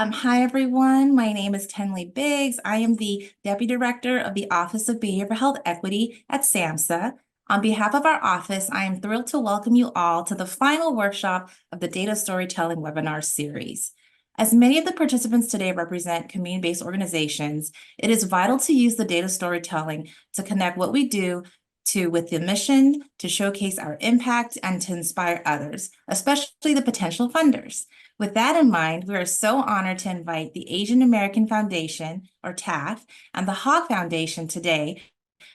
Hi, everyone. My name is Tenley Biggs. I am the Deputy Director of the Office of Behavioral Health Equity at SAMHSA. On behalf of our office, I am thrilled to welcome you all to the final workshop of the Data Storytelling Webinar Series. As many of the participants today represent community-based organizations, it is vital to use the data storytelling to connect what we do with the mission, to showcase our impact, and to inspire others, especially the potential funders. With that in mind, we are so honored to invite the Asian American Foundation, or TAF, and the Hogg Foundation today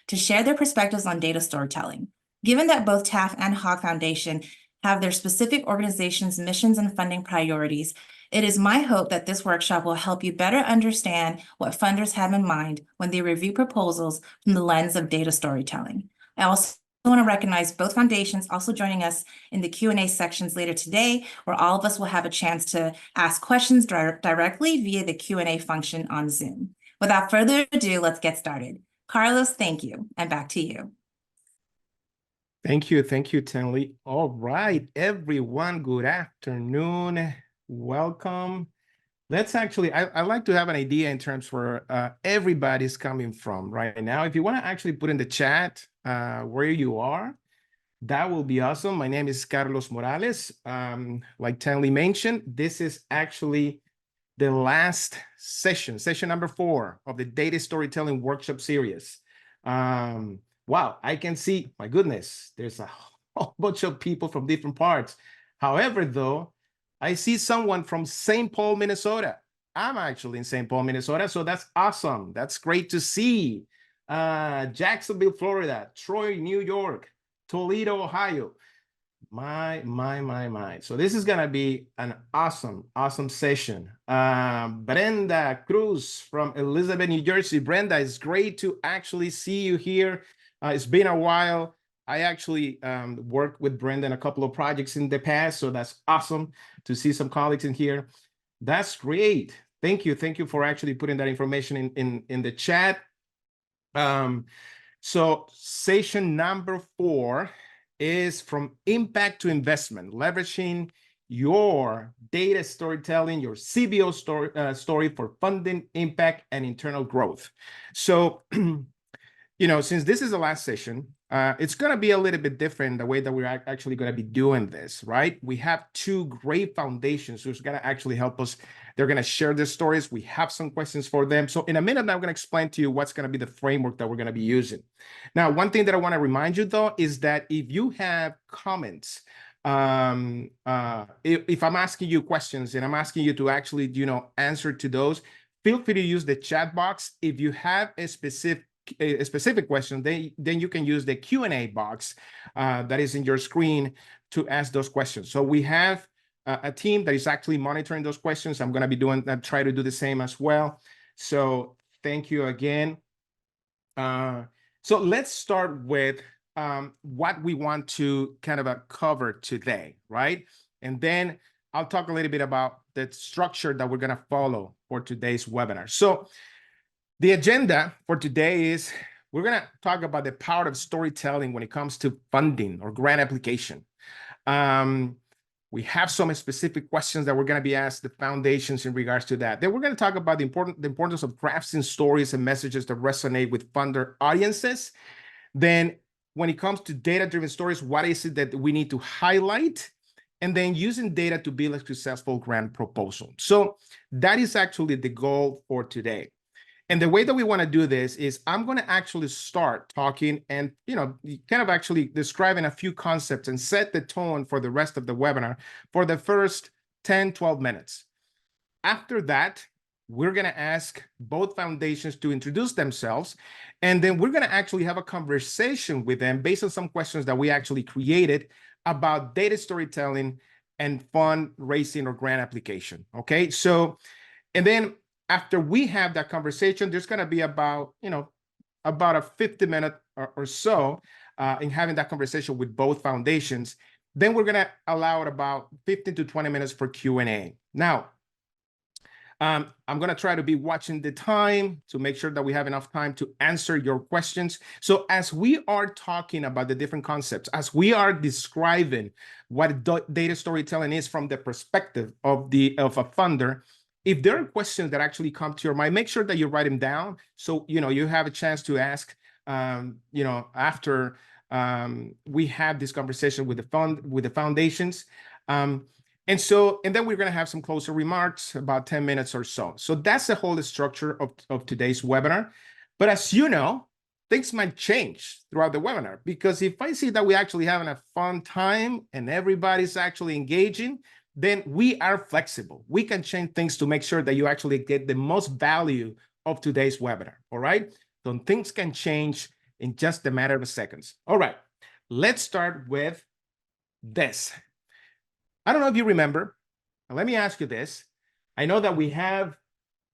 to share their perspectives on data storytelling. Given that both TAF and Hogg Foundation have their specific organization's missions and funding priorities, it is my hope that this workshop will help you better understand what funders have in mind when they review proposals from the lens of data storytelling. I also want to recognize both foundations also joining us in the Q&A sections later today, where all of us will have a chance to ask questions directly via the Q&A function on Zoom. Without further ado, let's get started. Carlos, thank you, and back to you. Thank you, Tenley. All right, everyone, good afternoon. Welcome. Let's actually, I like to have an idea in terms where everybody's coming from right now. If you want to actually put in the chat where you are, that will be awesome. My name is Carlos Morales. Like Tenley mentioned, this is actually the last session number 4 of the Data Storytelling Workshop Series. Wow, I can see, my goodness, there's a whole bunch of people from different parts. However, though, I see someone from St. Paul, Minnesota. I'm actually in St. Paul, Minnesota, so that's awesome. That's great to see. Jacksonville, Florida, Troy, New York, Toledo, Ohio. My. So this is gonna be an awesome session. Brenda Cruz from Elizabeth, New Jersey. Brenda, it's great to actually see you here. It's been a while. I actually worked with Brenda in a couple of projects in the past, so that's awesome to see some colleagues in here. That's great. Thank you for actually putting that information in the chat. So session number 4 is from impact to investment, leveraging your data storytelling, your CBO story for funding, impact, and internal growth. So, since this is the last session, it's going to be a little bit different the way that we're actually going to be doing this, right? We have 2 great foundations who's going to actually help us. They're going to share their stories. We have some questions for them. So in a minute, I'm going to explain to you what's going to be the framework that we're going to be using. Now, one thing that I want to remind you, though, is that if you have comments, if I'm asking you questions and I'm asking you to actually, answer to those, feel free to use the chat box. If you have a specific question, then you can use the Q&A box that is in your screen to ask those questions. So we have a team that is actually monitoring those questions. I'm going to be try to do the same as well. So thank you again. So let's start with what we want to kind of cover today, right? And then I'll talk a little bit about the structure that we're going to follow for today's webinar. So the agenda for today is we're going to talk about the power of storytelling when it comes to funding or grant application. We have some specific questions that we're going to be asked the foundations in regards to that. Then we're going to talk about the importance of crafting stories and messages that resonate with funder audiences. Then when it comes to data-driven stories, what is it that we need to highlight? And then using data to build a successful grant proposal. So that is actually the goal for today. And the way that we want to do this is I'm going to actually start talking and, kind of actually describing a few concepts and set the tone for the rest of the webinar for the first 10, 12 minutes. After that, we're going to ask both foundations to introduce themselves, and then we're going to actually have a conversation with them based on some questions that we actually created about data storytelling and fundraising or grant application. Okay, so, and then after we have that conversation, there's going to be about a 50-minute or so in having that conversation with both foundations. Then we're going to allow it about 15 to 20 minutes for Q&A. Now, I'm going to try to be watching the time to make sure that we have enough time to answer your questions. So as we are talking about the different concepts, as we are describing what data storytelling is from the perspective of a funder, if there are questions that actually come to your mind, make sure that you write them down. So, you have a chance to ask, after we have this conversation with the foundations. And then we're going to have some closer remarks, about 10 minutes or so. So that's the whole structure of today's webinar. But as you know, things might change throughout the webinar, because if I see that we're actually having a fun time and everybody's actually engaging, then we are flexible. We can change things to make sure that you actually get the most value of today's webinar, all right? So things can change in just a matter of seconds. All right, let's start with this. I don't know if you remember, let me ask you this. I know that we have,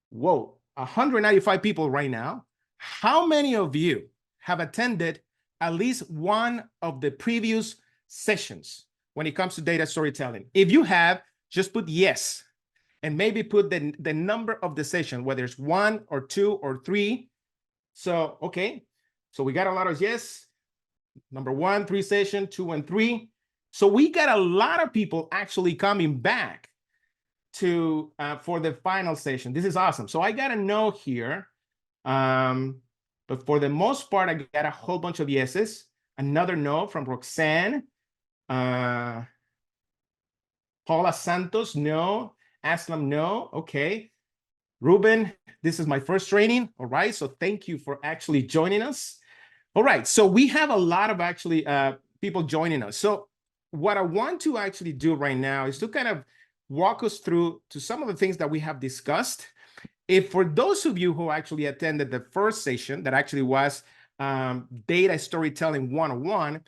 195 people right now. How many of you have attended at least one of the previous sessions when it comes to data storytelling? If you have, just put yes, and maybe put the number of the session, whether it's 1 or 2 or 3. So, okay, so we got a lot of yes. Number 1, 3 session, 2 and 3. So we got a lot of people actually coming back to for the final session. This is awesome. So I got a no here. But for the most part, I got a whole bunch of yeses. Another no from Roxanne. Paula Santos, no. Aslam, no. Okay. Ruben, this is my first training. All right. So thank you for actually joining us. All right. So we have a lot of actually people joining us. So what I want to actually do right now is to kind of walk us through to some of the things that we have discussed. If for those of you who actually attended the first session that actually was Data Storytelling 101,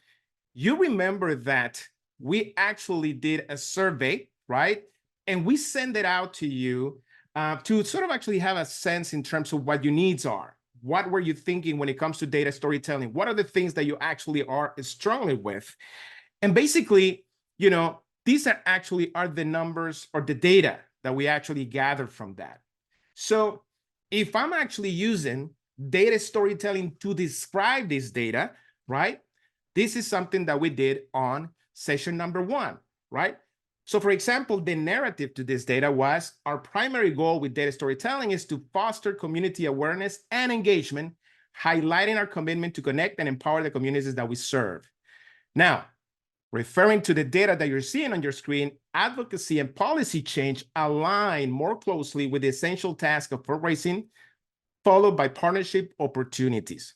you remember that we actually did a survey, right? And we send it out to you to sort of actually have a sense in terms of what your needs are. What were you thinking when it comes to data storytelling? What are the things that you actually are struggling with? And basically, these are the numbers or the data that we actually gathered from that. So if I'm actually using data storytelling to describe this data, right? This is something that we did on session number 1, right? So for example, the narrative to this data was, our primary goal with data storytelling is to foster community awareness and engagement, highlighting our commitment to connect and empower the communities that we serve. Now, referring to the data that you're seeing on your screen, advocacy and policy change align more closely with the essential task of fundraising, followed by partnership opportunities.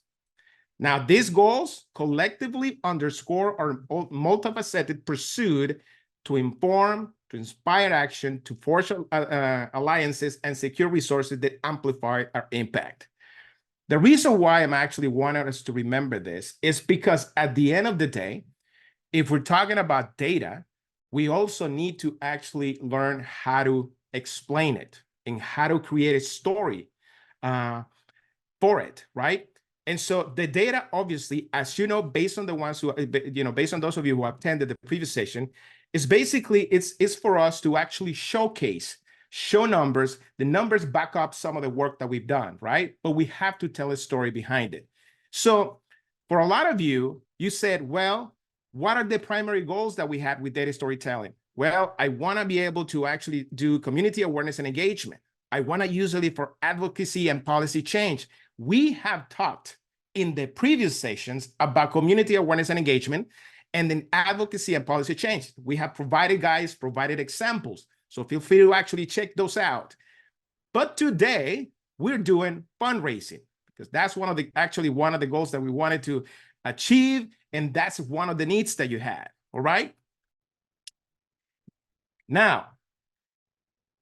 Now, these goals collectively underscore our multifaceted pursuit to inform, to inspire action, to forge alliances, and secure resources that amplify our impact. The reason why I'm actually wanting us to remember this is because at the end of the day, if we're talking about data, we also need to actually learn how to explain it and how to create a story for it, right? And so the data, obviously, as you know, based on the ones who, based on those of you who attended the previous session, is basically, it's for us to actually show numbers. The numbers back up some of the work that we've done, right? But we have to tell a story behind it. So for a lot of you, you said, well, what are the primary goals that we had with data storytelling? Well, I want to be able to actually do community awareness and engagement. I want to use it for advocacy and policy change. We have talked in the previous sessions about community awareness and engagement, and then advocacy and policy change. We have provided examples. So feel free to actually check those out. But today we're doing fundraising, because that's one of the goals that we wanted to achieve. And that's one of the needs that you had, all right? Now,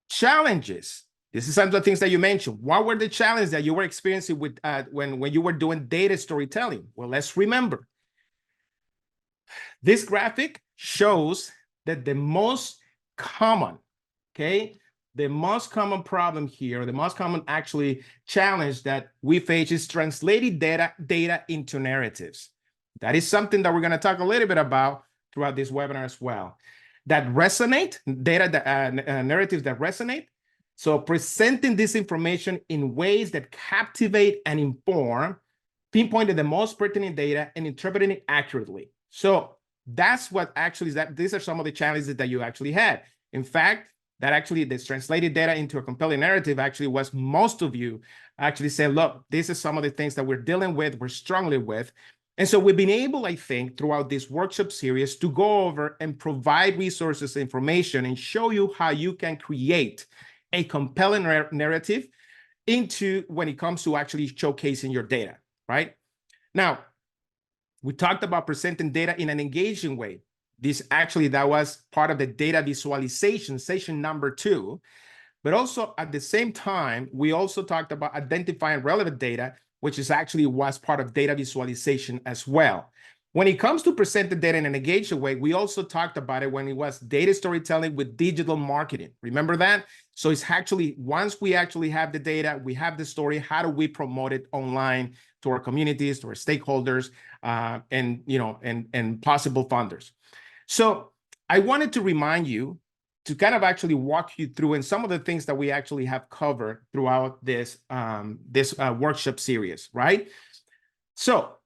challenges. This is some of the things that you mentioned. What were the challenges that you were experiencing with when you were doing data storytelling? Well, let's remember. This graphic shows that the most common, the most common problem here, the most common challenge that we face is translating data into narratives. That is something that we're going to talk a little bit about throughout this webinar as well. That resonate, narratives that resonate. So presenting this information in ways that captivate and inform, pinpointing the most pertinent data and interpreting it accurately. So that's what these are some of the challenges that you actually had. In fact, that actually this translated data into a compelling narrative actually was most of you actually said, look, this is some of the things that we're dealing with, we're struggling with. And so we've been able, I think, throughout this workshop series to go over and provide resources, information, and show you how you can create a compelling narrative into when it comes to actually showcasing your data, right? Now, we talked about presenting data in an engaging way. That was part of the data visualization session number 2. But also at the same time, we also talked about identifying relevant data, which was part of data visualization as well. When it comes to presenting data in an engaging way, we also talked about it when it was data storytelling with digital marketing. Remember that? So it's actually, once we actually have the data, we have the story, how do we promote it online to our communities, to our stakeholders, and possible funders. So I wanted to remind you to kind of actually walk you through and some of the things that we actually have covered throughout this workshop series, right? So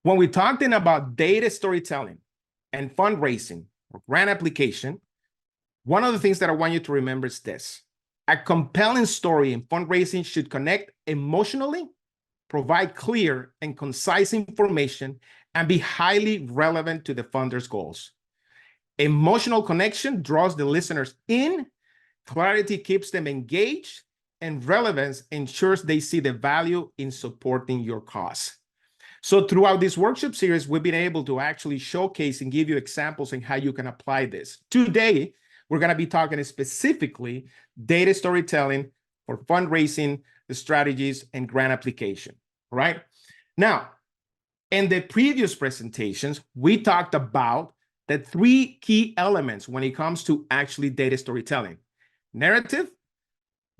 when we're talking about data storytelling and fundraising or grant application, one of the things that I want you to remember is this. A compelling story in fundraising should connect emotionally, provide clear and concise information, and be highly relevant to the funder's goals. Emotional connection draws the listeners in, clarity keeps them engaged, and relevance ensures they see the value in supporting your cause. So throughout this workshop series, we've been able to actually showcase and give you examples on how you can apply this. Today, we're going to be talking specifically data storytelling for fundraising, the strategies, and grant application, right? Now, in the previous presentations, we talked about the 3 key elements when it comes to actually data storytelling: narrative,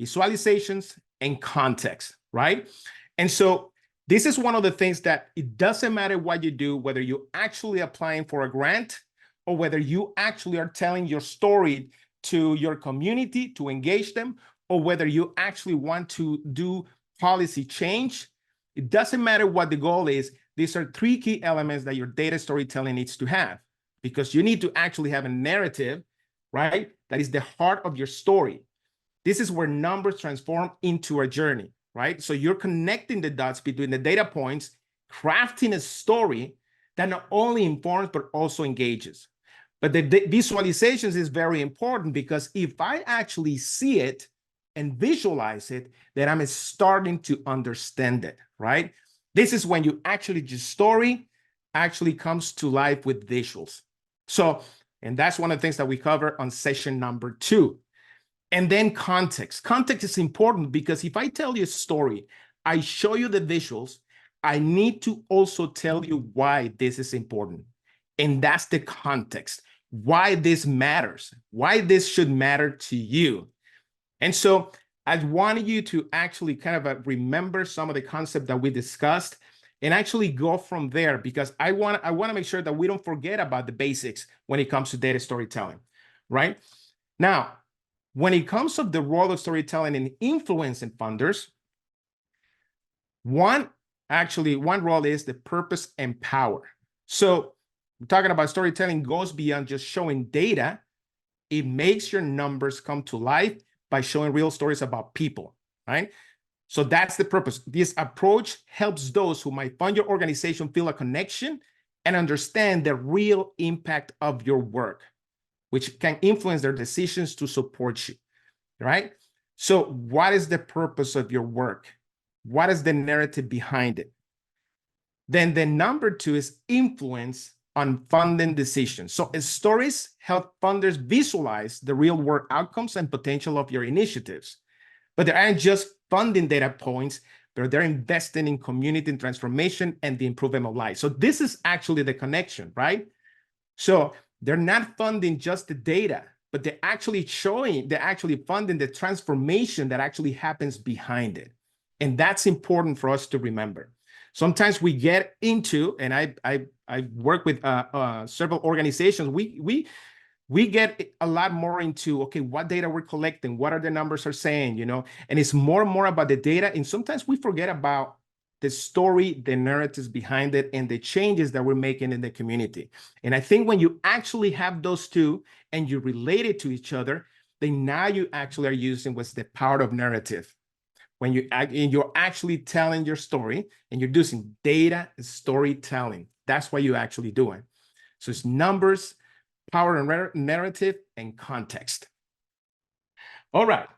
visualizations, and context, right? And so this is one of the things that it doesn't matter what you do, whether you're actually applying for a grant or whether you actually are telling your story to your community to engage them, or whether you actually want to do policy change. It doesn't matter what the goal is. These are 3 key elements that your data storytelling needs to have, because you need to actually have a narrative, right? That is the heart of your story. This is where numbers transform into a journey, right? So you're connecting the dots between the data points, crafting a story that not only informs, but also engages. But the visualizations is very important, because if I actually see it and visualize it, then I'm starting to understand it, right? This is when you actually, your story actually comes to life with visuals. So, and that's one of the things that we cover on session number 2. And then context. Context is important, because if I tell you a story, I show you the visuals, I need to also tell you why this is important. And that's the context, why this matters, why this should matter to you. And so I wanted you to actually kind of remember some of the concepts that we discussed and actually go from there, because I want to make sure that we don't forget about the basics when it comes to data storytelling, right? Now, when it comes to the role of storytelling in influencing funders, one role is the purpose and power. So we're talking about storytelling goes beyond just showing data. It makes your numbers come to life by showing real stories about people, right? So that's the purpose. This approach helps those who might fund your organization feel a connection and understand the real impact of your work, which can influence their decisions to support you, right? So what is the purpose of your work? What is the narrative behind it? Then the number 2 is influence on funding decisions. So stories help funders visualize the real world outcomes and potential of your initiatives. But they aren't just funding data points, but they're investing in community and transformation and the improvement of life. So this is actually the connection, right? So they're not funding just the data, but they're actually funding the transformation that actually happens behind it. And that's important for us to remember. Sometimes we get into, and I work with several organizations, we get a lot more into, okay, what data we're collecting, what are the numbers are saying, and it's more and more about the data. And sometimes we forget about the story, the narratives behind it, and the changes that we're making in the community. And I think when you actually have those two and you relate it to each other, then now you actually are using what's the power of narrative. When you're actually telling your story and you're using data and storytelling, that's what you're actually doing. So it's numbers, power and narrative, and context. All right.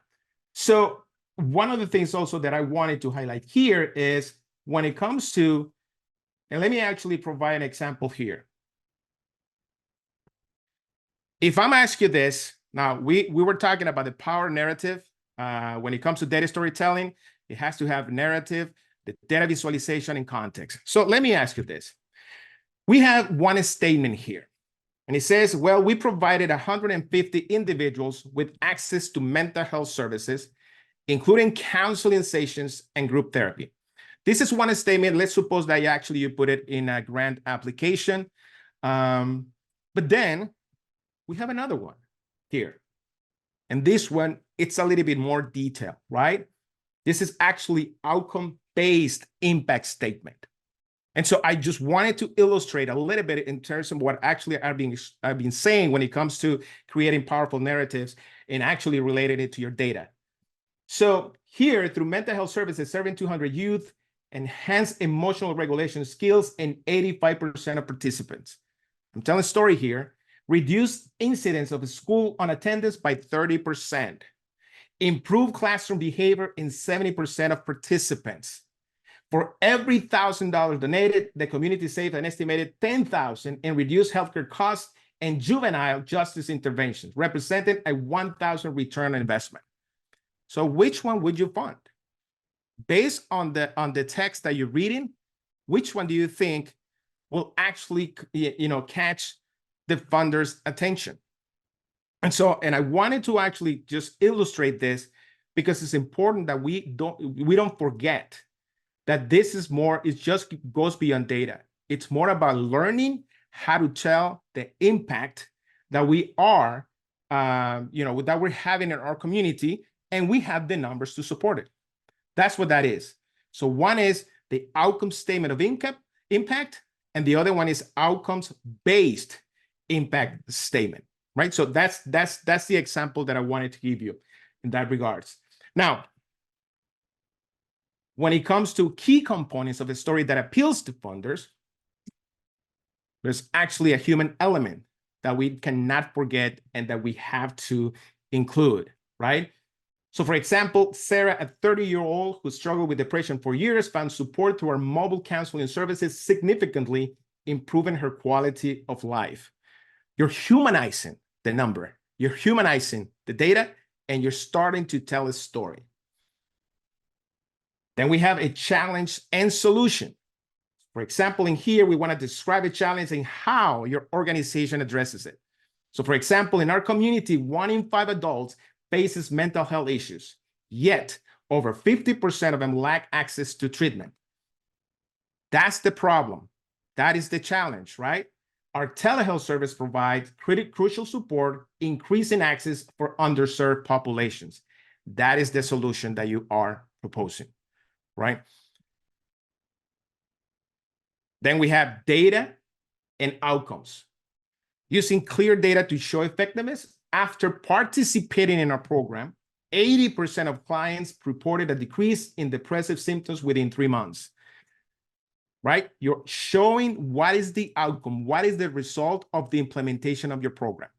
So one of the things also that I wanted to highlight here is when it comes to, and let me actually provide an example here. If I'm asking you this, now we were talking about the power narrative. When it comes to data storytelling, it has to have narrative, the data visualization, and context. So let me ask you this. We have one statement here, and it says, well, we provided 150 individuals with access to mental health services, including counseling sessions and group therapy. This is one statement. Let's suppose that you put it in a grant application. But then we have another one here. And this one, it's a little bit more detailed, right? This is actually outcome-based impact statement. And so I just wanted to illustrate a little bit in terms of what actually I've been saying when it comes to creating powerful narratives and actually relating it to your data. So here, through mental health services, serving 200 youth, enhanced emotional regulation skills in 85% of participants. I'm telling a story here. Reduced incidence of school unattendance by 30%. Improved classroom behavior in 70% of participants. For every $1,000 donated, the community saved an estimated $10,000 in reduced healthcare costs and juvenile justice interventions, representing a $1,000 return on investment. So which one would you fund? Based on the text that you're reading, which one do you think will actually catch the funders' attention? And I wanted to actually just illustrate this because it's important that we don't forget that this is more, it just goes beyond data. It's more about learning how to tell the impact that we are, that we're having in our community, and we have the numbers to support it. That's what that is. So one is the outcome statement of impact, and the other one is outcomes-based impact statement, right? So that's the example that I wanted to give you in that regards. Now, when it comes to key components of a story that appeals to funders, there's actually a human element that we cannot forget and that we have to include, right? So for example, Sarah, a 30-year-old who struggled with depression for years, found support through our mobile counseling services, significantly improving her quality of life. You're humanizing the number, you're humanizing the data, and you're starting to tell a story. Then we have a challenge and solution. For example, in here, we want to describe a challenge and how your organization addresses it. So for example, in our community, 1 in 5 adults faces mental health issues, yet over 50% of them lack access to treatment. That's the problem. That is the challenge, right? Our telehealth service provides crucial support, increasing access for underserved populations. That is the solution that you are proposing, right? Then we have data and outcomes. Using clear data to show effectiveness, after participating in our program, 80% of clients reported a decrease in depressive symptoms within 3 months, right? You're showing what is the outcome, what is the result of the implementation of your program.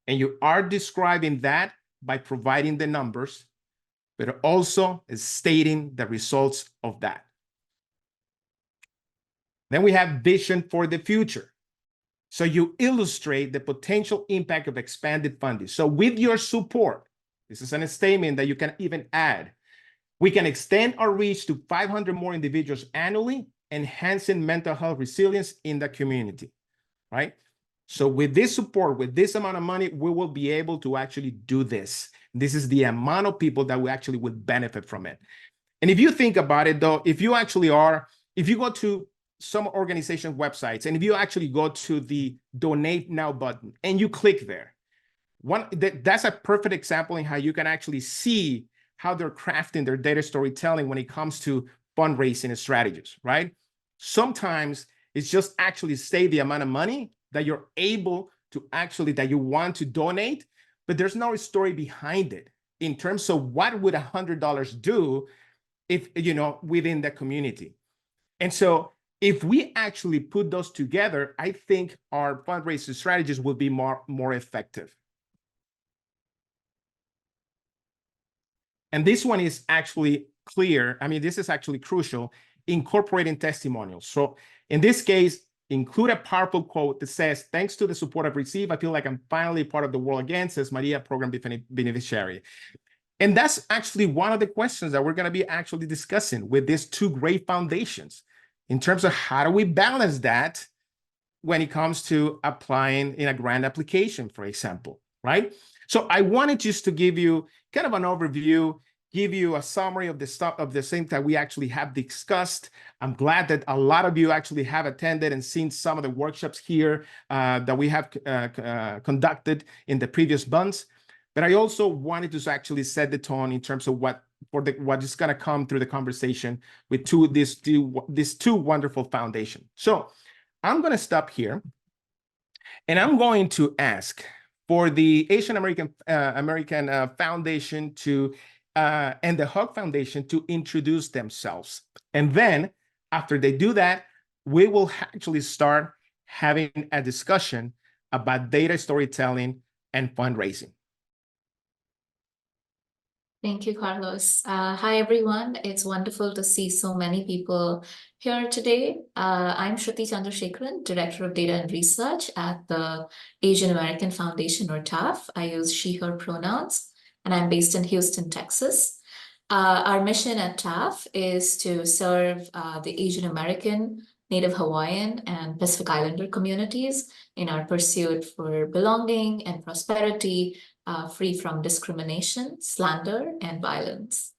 And you are describing that by providing the numbers, but also stating the results of that. Then we have vision for the future. So you illustrate the potential impact of expanded funding. So with your support, this is a statement that you can even add. We can extend our reach to 500 more individuals annually, enhancing mental health resilience in the community, right? So with this support, with this amount of money, we will be able to actually do this. This is the amount of people that we actually would benefit from it. And if you think about it, though, if you go to some organization websites, and if you actually go to the Donate Now button and you click there, that's a perfect example in how you can actually see how they're crafting their data storytelling when it comes to fundraising strategies, right? Sometimes it's just actually say the amount of money that you're able to actually, that you want to donate, but there's no story behind it in terms of what would $100 do if, within the community. And so if we actually put those together, I think our fundraising strategies will be more effective. And this one is actually clear. I mean, this is actually crucial, incorporating testimonials. So in this case, include a powerful quote that says, "Thanks to the support I've received, I feel like I'm finally part of the world again," says Maria, program beneficiary. And that's actually one of the questions that we're going to be actually discussing with these two great foundations in terms of how do we balance that when it comes to applying in a grant application, for example, right? So I wanted just to give you kind of an overview, give you a summary of the stuff of the things that we actually have discussed. I'm glad that a lot of you actually have attended and seen some of the workshops here that we have conducted in the previous months. But I also wanted to actually set the tone in terms of what is going to come through the conversation with these two wonderful foundations. So I'm going to stop here, and I'm going to ask for the Asian American Foundation to and the Hogg Foundation to introduce themselves. And then after they do that, we will actually start having a discussion about data storytelling and fundraising. Thank you, Carlos. Hi, everyone. It's wonderful to see so many people here today. I'm Sruthi Chandrasekaran, Director of Data and Research at the Asian American Foundation, or TAF. I use she, her pronouns, and I'm based in Houston, Texas. Our mission at TAF is to serve the Asian American, Native Hawaiian, and Pacific Islander communities in our pursuit for belonging and prosperity, free from discrimination, slander, and violence.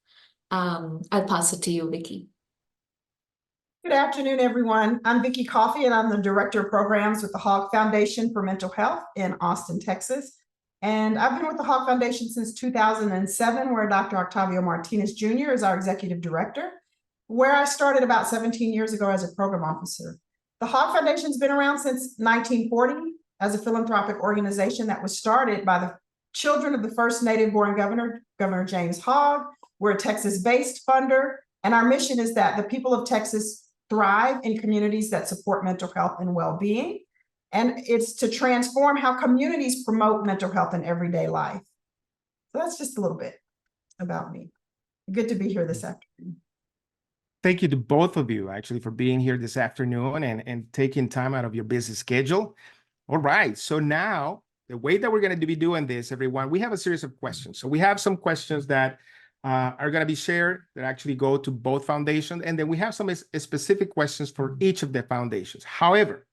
I'll pass it to you, Vicky. Good afternoon, everyone. I'm Vicky Coffey, and I'm the Director of Programs with the Hogg Foundation for Mental Health in Austin, Texas. And I've been with the Hogg Foundation since 2007, where Dr. Octavio Martinez Jr. is our Executive Director, where I started about 17 years ago as a Program Officer. The Hogg Foundation's been around since 1940 as a philanthropic organization that was started by the children of the first native-born governor, Governor James Hogg. We're a Texas-based funder, and our mission is that the people of Texas thrive in communities that support mental health and well-being. And it's to transform how communities promote mental health in everyday life. So that's just a little bit about me. Good to be here this afternoon. Thank you to both of you, actually, for being here this afternoon and taking time out of your busy schedule. All right, so now, the way that we're going to be doing this, everyone, we have a series of questions. So we have some questions that are going to be shared that actually go to both foundations. And then we have some specific questions for each of the foundations. However,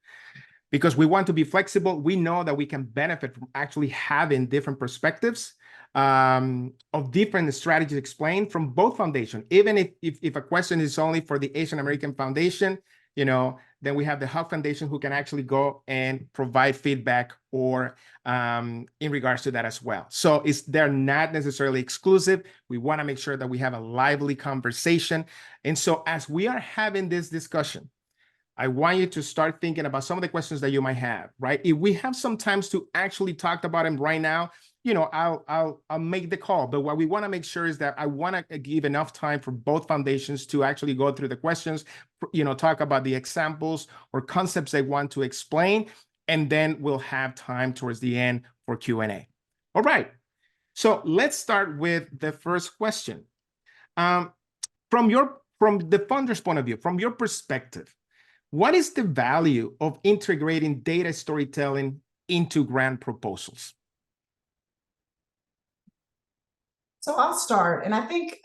because we want to be flexible, we know that we can benefit from actually having different perspectives of different strategies explained from both foundations. Even if a question is only for the Asian American Foundation, then we have the Hogg Foundation who can actually go and provide feedback or in regards to that as well. So they're not necessarily exclusive. We want to make sure that we have a lively conversation. And so as we are having this discussion, I want you to start thinking about some of the questions that you might have, right? If we have some times to actually talk about them right now, I'll make the call. But what we want to make sure is that I want to give enough time for both foundations to actually go through the questions, talk about the examples or concepts they want to explain, and then we'll have time towards the end for Q&A. All right. So let's start with the first question. From the funder's point of view, from your perspective, what is the value of integrating data storytelling into grant proposals? So I'll start, and I think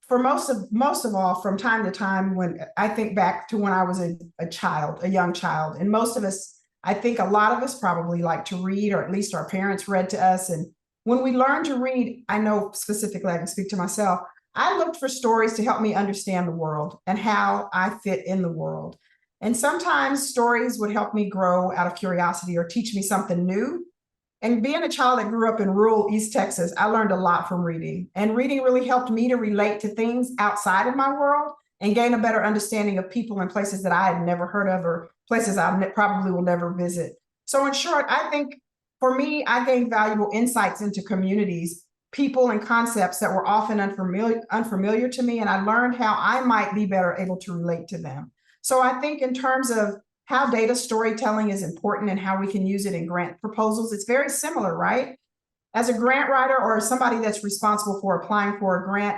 for most of all, from time to time, when I think back to when I was a young child, and most of us, I think a lot of us probably like to read, or at least our parents read to us. And when we learned to read, I know specifically, I can speak to myself, I looked for stories to help me understand the world and how I fit in the world. And sometimes stories would help me grow out of curiosity or teach me something new. And being a child that grew up in rural East Texas, I learned a lot from reading. And reading really helped me to relate to things outside of my world and gain a better understanding of people and places that I had never heard of or places I probably will never visit. So in short, I think for me, I gained valuable insights into communities, people, and concepts that were often unfamiliar to me, and I learned how I might be better able to relate to them. So I think in terms of how data storytelling is important and how we can use it in grant proposals, it's very similar, right? As a grant writer or somebody that's responsible for applying for a grant,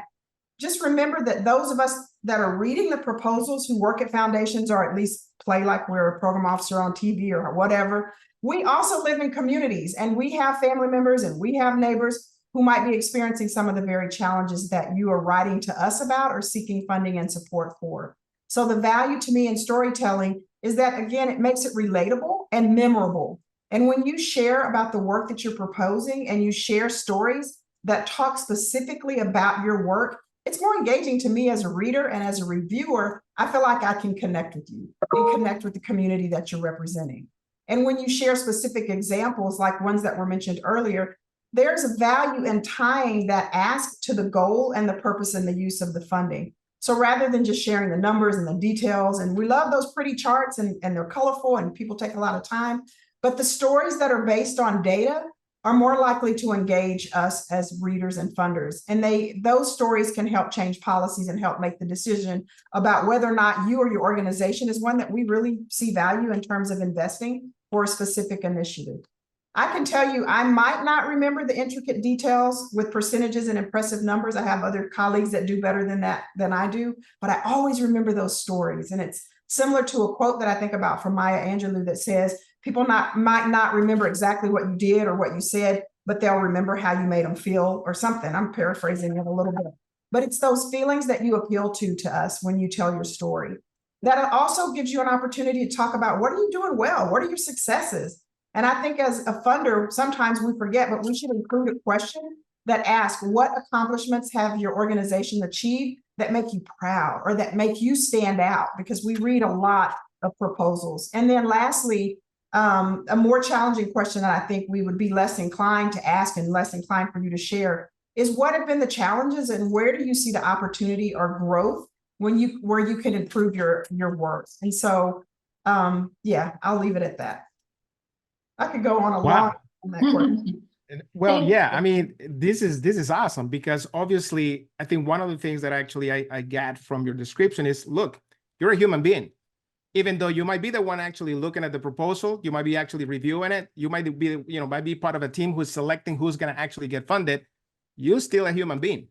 just remember that those of us that are reading the proposals who work at foundations or at least play like we're a program officer on TV or whatever, we also live in communities and we have family members and we have neighbors who might be experiencing some of the very challenges that you are writing to us about or seeking funding and support for. So the value to me in storytelling is that, again, it makes it relatable and memorable. And when you share about the work that you're proposing and you share stories that talk specifically about your work, it's more engaging to me as a reader and as a reviewer. I feel like I can connect with you and connect with the community that you're representing. And when you share specific examples like ones that were mentioned earlier, there's a value in tying that ask to the goal and the purpose and the use of the funding. So rather than just sharing the numbers and the details, and we love those pretty charts and they're colorful and people take a lot of time, but the stories that are based on data are more likely to engage us as readers and funders. And those stories can help change policies and help make the decision about whether or not you or your organization is one that we really see value in terms of investing for a specific initiative. I can tell you, I might not remember the intricate details with percentages and impressive numbers. I have other colleagues that do better than I do, but I always remember those stories. And it's similar to a quote that I think about from Maya Angelou that says, people might not remember exactly what you did or what you said, but they'll remember how you made them feel or something. I'm paraphrasing it a little bit, but it's those feelings that you appeal to us when you tell your story. That also gives you an opportunity to talk about what are you doing well? What are your successes? And I think as a funder, sometimes we forget, but we should include a question that asks, what accomplishments have your organization achieved that make you proud or that make you stand out? Because we read a lot of proposals. And then lastly, a more challenging question that I think we would be less inclined to ask and less inclined for you to share is, what have been the challenges and where do you see the opportunity or growth where you can improve your work? And so, yeah, I'll leave it at that. I could go on a lot on that question. Well, yeah, I mean, this is awesome because obviously I think one of the things that actually I get from your description is, look, you're a human being. Even though you might be the one actually looking at the proposal, you might be actually reviewing it, you might be part of a team who's selecting who's going to actually get funded, you're still a human being.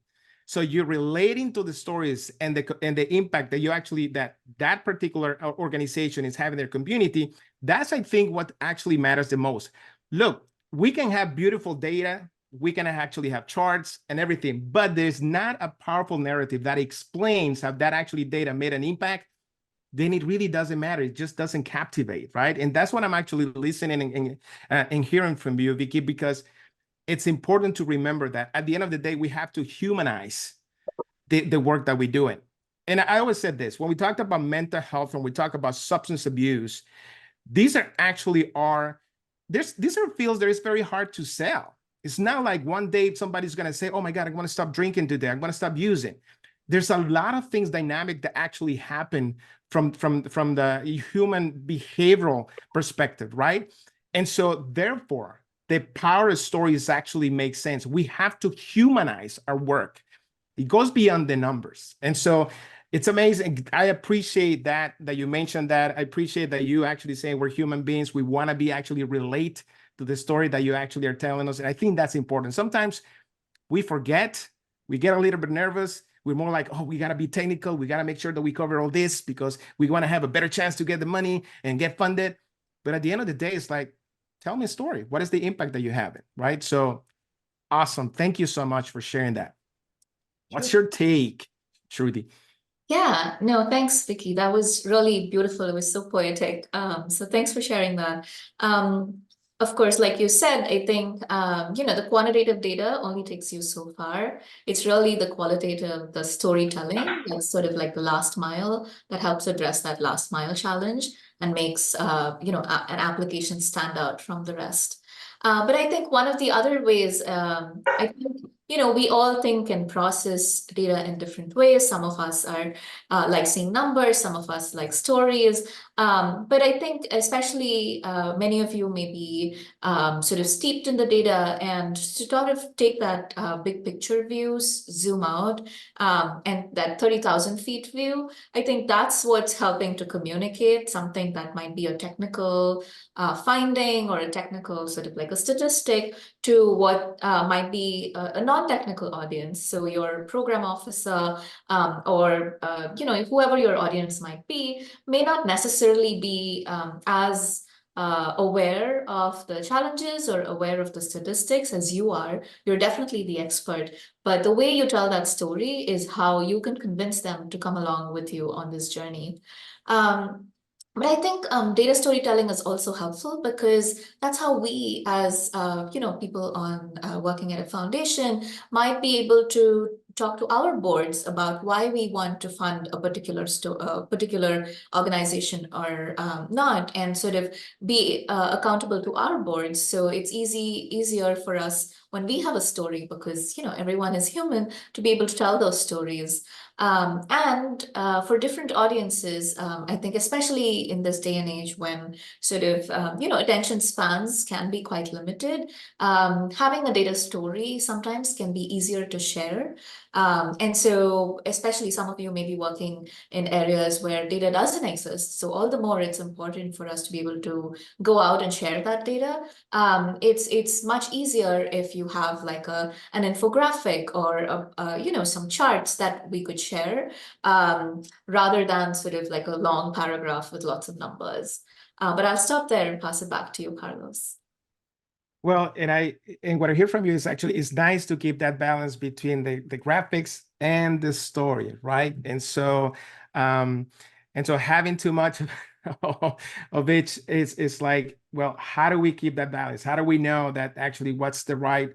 So you're relating to the stories and the impact that you actually that particular organization is having in their community. That's, I think, what actually matters the most. Look, we can have beautiful data, we can actually have charts and everything, but there's not a powerful narrative that explains how that actually data made an impact. Then it really doesn't matter. It just doesn't captivate, right? And that's what I'm actually listening and hearing from you, Vicky, because it's important to remember that at the end of the day, we have to humanize the work that we're doing. And I always said this, when we talked about mental health and we talk about substance abuse, these are actually these are fields that is very hard to sell. It's not like one day somebody's going to say, oh my God, I'm going to stop drinking today. I'm going to stop using. There's a lot of things dynamic that actually happen from the human behavioral perspective, right? And so therefore, the power of stories actually makes sense. We have to humanize our work. It goes beyond the numbers. And so it's amazing. I appreciate that you mentioned that. I appreciate that you actually saying we're human beings. We want to be actually relate to the story that you actually are telling us. And I think that's important. Sometimes we forget, we get a little bit nervous. We're more like, oh, we got to be technical. We got to make sure that we cover all this because we want to have a better chance to get the money and get funded. But at the end of the day, it's like, tell me a story. What is the impact that you have, right? So awesome. Thank you so much for sharing that. What's your take, Sruthi? Yeah, no, thanks, Vicky. That was really beautiful. It was so poetic. So thanks for sharing that. Of course, like you said, I think, the quantitative data only takes you so far. It's really the qualitative, the storytelling, that's sort of like the last mile that helps address that last mile challenge and makes, an application stand out from the rest. But I think one of the other ways, I think we all think and process data in different ways. Some of us are like seeing numbers, some of us like stories. But I think especially many of you may be sort of steeped in the data, and to sort of take that big picture views, zoom out, and that 30,000 feet view, I think that's what's helping to communicate something that might be a technical finding or a technical sort of like a statistic to what might be a non-technical audience. So your program officer or whoever your audience might be may not necessarily be as aware of the challenges or aware of the statistics as you are. You're definitely the expert, but the way you tell that story is how you can convince them to come along with you on this journey. But I think data storytelling is also helpful because that's how we, as people on working at a foundation, might be able to talk to our boards about why we want to fund a particular organization or not, and sort of be accountable to our boards. So it's easier for us when we have a story, because everyone is human, to be able to tell those stories. And for different audiences, I think especially in this day and age when sort of, attention spans can be quite limited, having a data story sometimes can be easier to share. And so especially some of you may be working in areas where data doesn't exist. So all the more it's important for us to be able to go out and share that data. It's much easier if you have like an infographic or some charts that we could share, rather than sort of like a long paragraph with lots of numbers. But I'll stop there and pass it back to you, Carlos. Well, and what I hear from you is actually it's nice to keep that balance between the graphics and the story, right? And so having too much of it is like, well, how do we keep that balance? How do we know that actually what's the right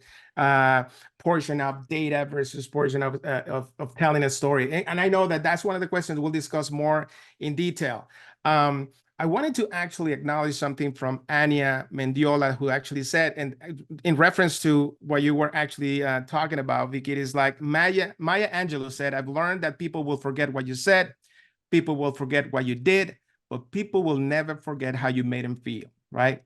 portion of data versus portion of telling a story? And I know that that's one of the questions we'll discuss more in detail. I wanted to actually acknowledge something from Anya Mendiola, who actually said, and in reference to what you were actually talking about, Vicky, it is like Maya Angelou said, I've learned that people will forget what you said, people will forget what you did, but people will never forget how you made them feel, right?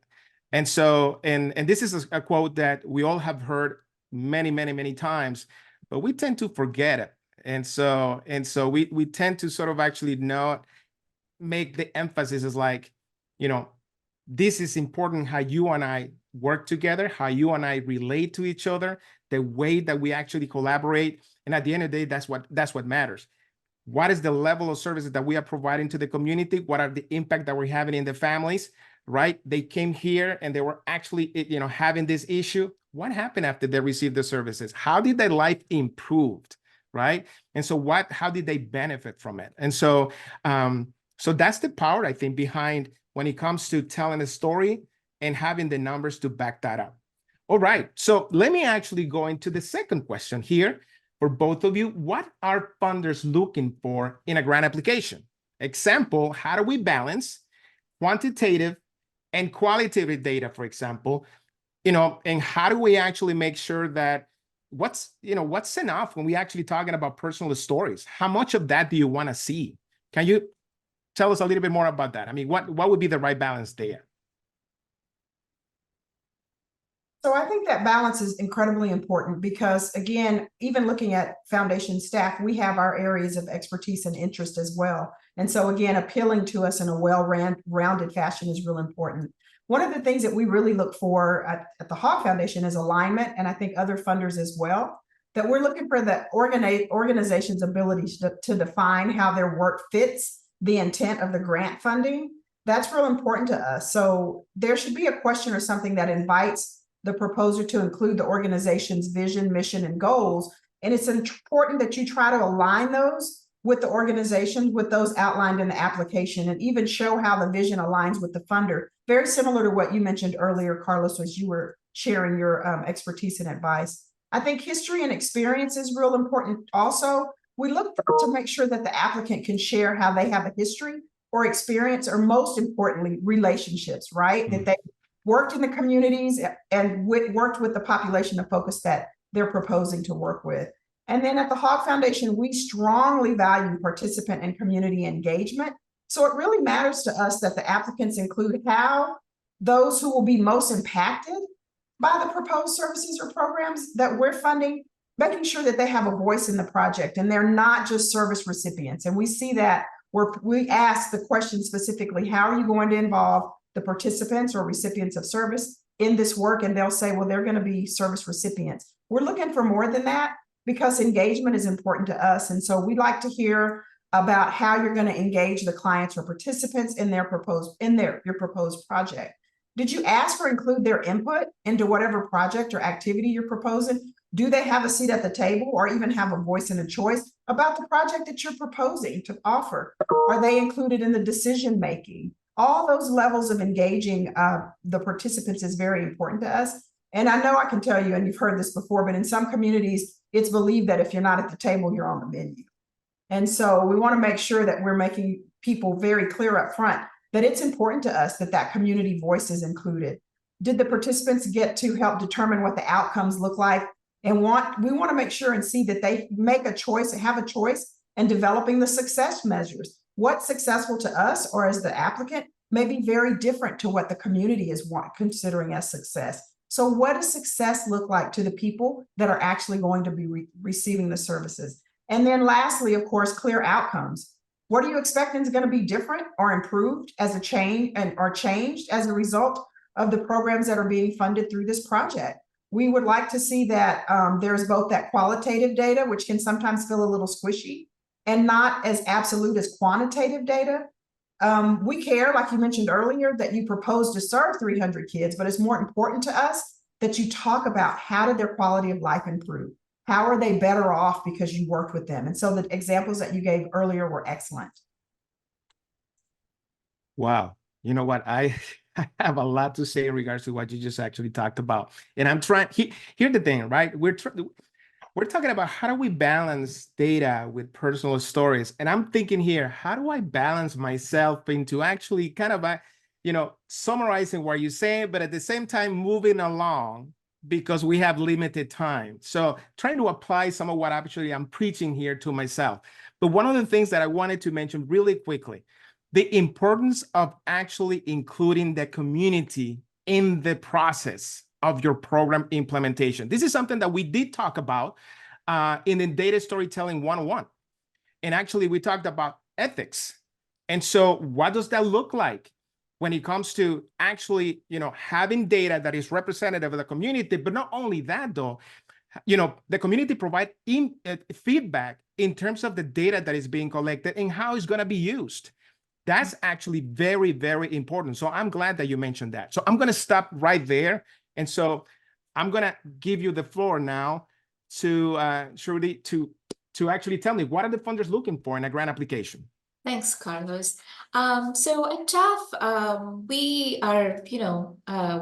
And so, and this is a quote that we all have heard many, many, many times, but we tend to forget it. And so we tend to sort of actually not make the emphasis is like, this is important, how you and I work together, how you and I relate to each other, the way that we actually collaborate. And at the end of the day, that's what matters. What is the level of services that we are providing to the community? What are the impact that we're having in the families, right? They came here and they were actually, having this issue. What happened after they received the services? How did their life improved, right? And so how did they benefit from it? And so, so that's the power, I think, behind when it comes to telling a story and having the numbers to back that up. All right, so let me actually go into the second question here for both of you. What are funders looking for in a grant application? Example, how do we balance quantitative and qualitative data, for example, and how do we actually make sure that what's enough when we actually talking about personal stories? How much of that do you want to see? Can you tell us a little bit more about that? I mean, what would be the right balance there? So I think that balance is incredibly important because, again, even looking at foundation staff, we have our areas of expertise and interest as well. And so, again, appealing to us in a well-rounded fashion is real important. One of the things that we really look for at the Hogg Foundation is alignment, and I think other funders as well, that we're looking for the organization's ability to define how their work fits the intent of the grant funding. That's real important to us. So there should be a question or something that invites the proposer to include the organization's vision, mission, and goals. And it's important that you try to align those with the organization, with those outlined in the application, and even show how the vision aligns with the funder. Very similar to what you mentioned earlier, Carlos, as you were sharing your expertise and advice. I think history and experience is real important also. We look to make sure that the applicant can share how they have a history or experience, or most importantly, relationships, right? Mm-hmm. That they worked in the communities and worked with the population to focus that they're proposing to work with. And then at the Hogg Foundation, we strongly value participant and community engagement. So it really matters to us that the applicants include how those who will be most impacted by the proposed services or programs that we're funding, making sure that they have a voice in the project and they're not just service recipients. And we see that where we ask the question specifically, how are you going to involve the participants or recipients of service in this work? And they'll say, well, they're going to be service recipients. We're looking for more than that because engagement is important to us. And so we like to hear about how you're going to engage the clients or participants in your proposed project. Did you ask or include their input into whatever project or activity you're proposing? Do they have a seat at the table or even have a voice and a choice about the project that you're proposing to offer? Are they included in the decision making? All those levels of engaging the participants is very important to us. And I know I can tell you, and you've heard this before, but in some communities, it's believed that if you're not at the table, you're on the menu. And so we want to make sure that we're making people very clear up front that it's important to us that that community voice is included. Did the participants get to help determine what the outcomes look like? And we want to make sure and see that they make a choice and have a choice in developing the success measures. What's successful to us or as the applicant may be very different to what the community is considering as success. So what does success look like to the people that are actually going to be receiving the services? And then lastly, of course, clear outcomes. What are you expecting is going to be different or improved as a change or changed as a result of the programs that are being funded through this project? We would like to see that there's both that qualitative data, which can sometimes feel a little squishy, and not as absolute as quantitative data. We care, like you mentioned earlier, that you propose to serve 300 kids, but it's more important to us that you talk about how did their quality of life improve? How are they better off because you worked with them? And so the examples that you gave earlier were excellent. Wow. You know what? I have a lot to say in regards to what you just actually talked about. And I'm trying, here's the thing, right? We're talking about how do we balance data with personal stories? And I'm thinking here, how do I balance myself into actually kind of summarizing what you say, but at the same time moving along because we have limited time. So trying to apply some of what actually I'm preaching here to myself. But one of the things that I wanted to mention really quickly, the importance of actually including the community in the process of your program implementation. This is something that we did talk about in the Data Storytelling 101. And actually, we talked about ethics. And so what does that look like when it comes to actually, having data that is representative of the community? But not only that, though, the community provide feedback in terms of the data that is being collected and how it's going to be used. That's actually very, very important. So I'm glad that you mentioned that. So I'm going to stop right there. And so I'm going to give you the floor now to Sruthi to actually tell me, what are the funders looking for in a grant application? Thanks, Carlos. So at TAF, we are,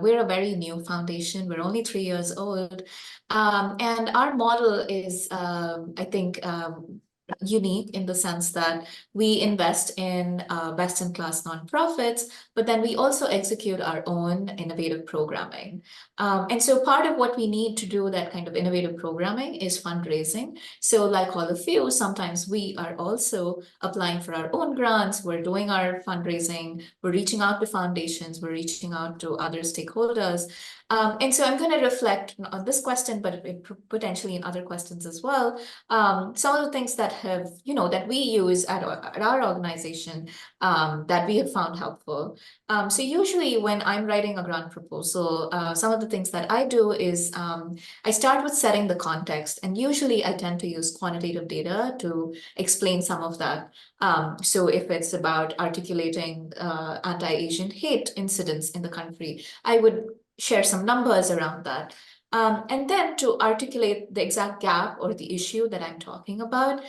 we're a very new foundation. We're only 3 years old. And our model is, I think, unique in the sense that we invest in best-in-class nonprofits, but then we also execute our own innovative programming. And so part of what we need to do that kind of innovative programming is fundraising. So like all of you, sometimes we are also applying for our own grants. We're doing our fundraising. We're reaching out to foundations. We're reaching out to other stakeholders. And so I'm going to reflect on this question, but potentially in other questions as well. Some of the things that have, that we use at our organization that we have found helpful. So usually when I'm writing a grant proposal, some of the things that I do is I start with setting the context, and usually I tend to use quantitative data to explain some of that. So if it's about articulating anti-Asian hate incidents in the country, I would share some numbers around that. And then to articulate the exact gap or the issue that I'm talking about,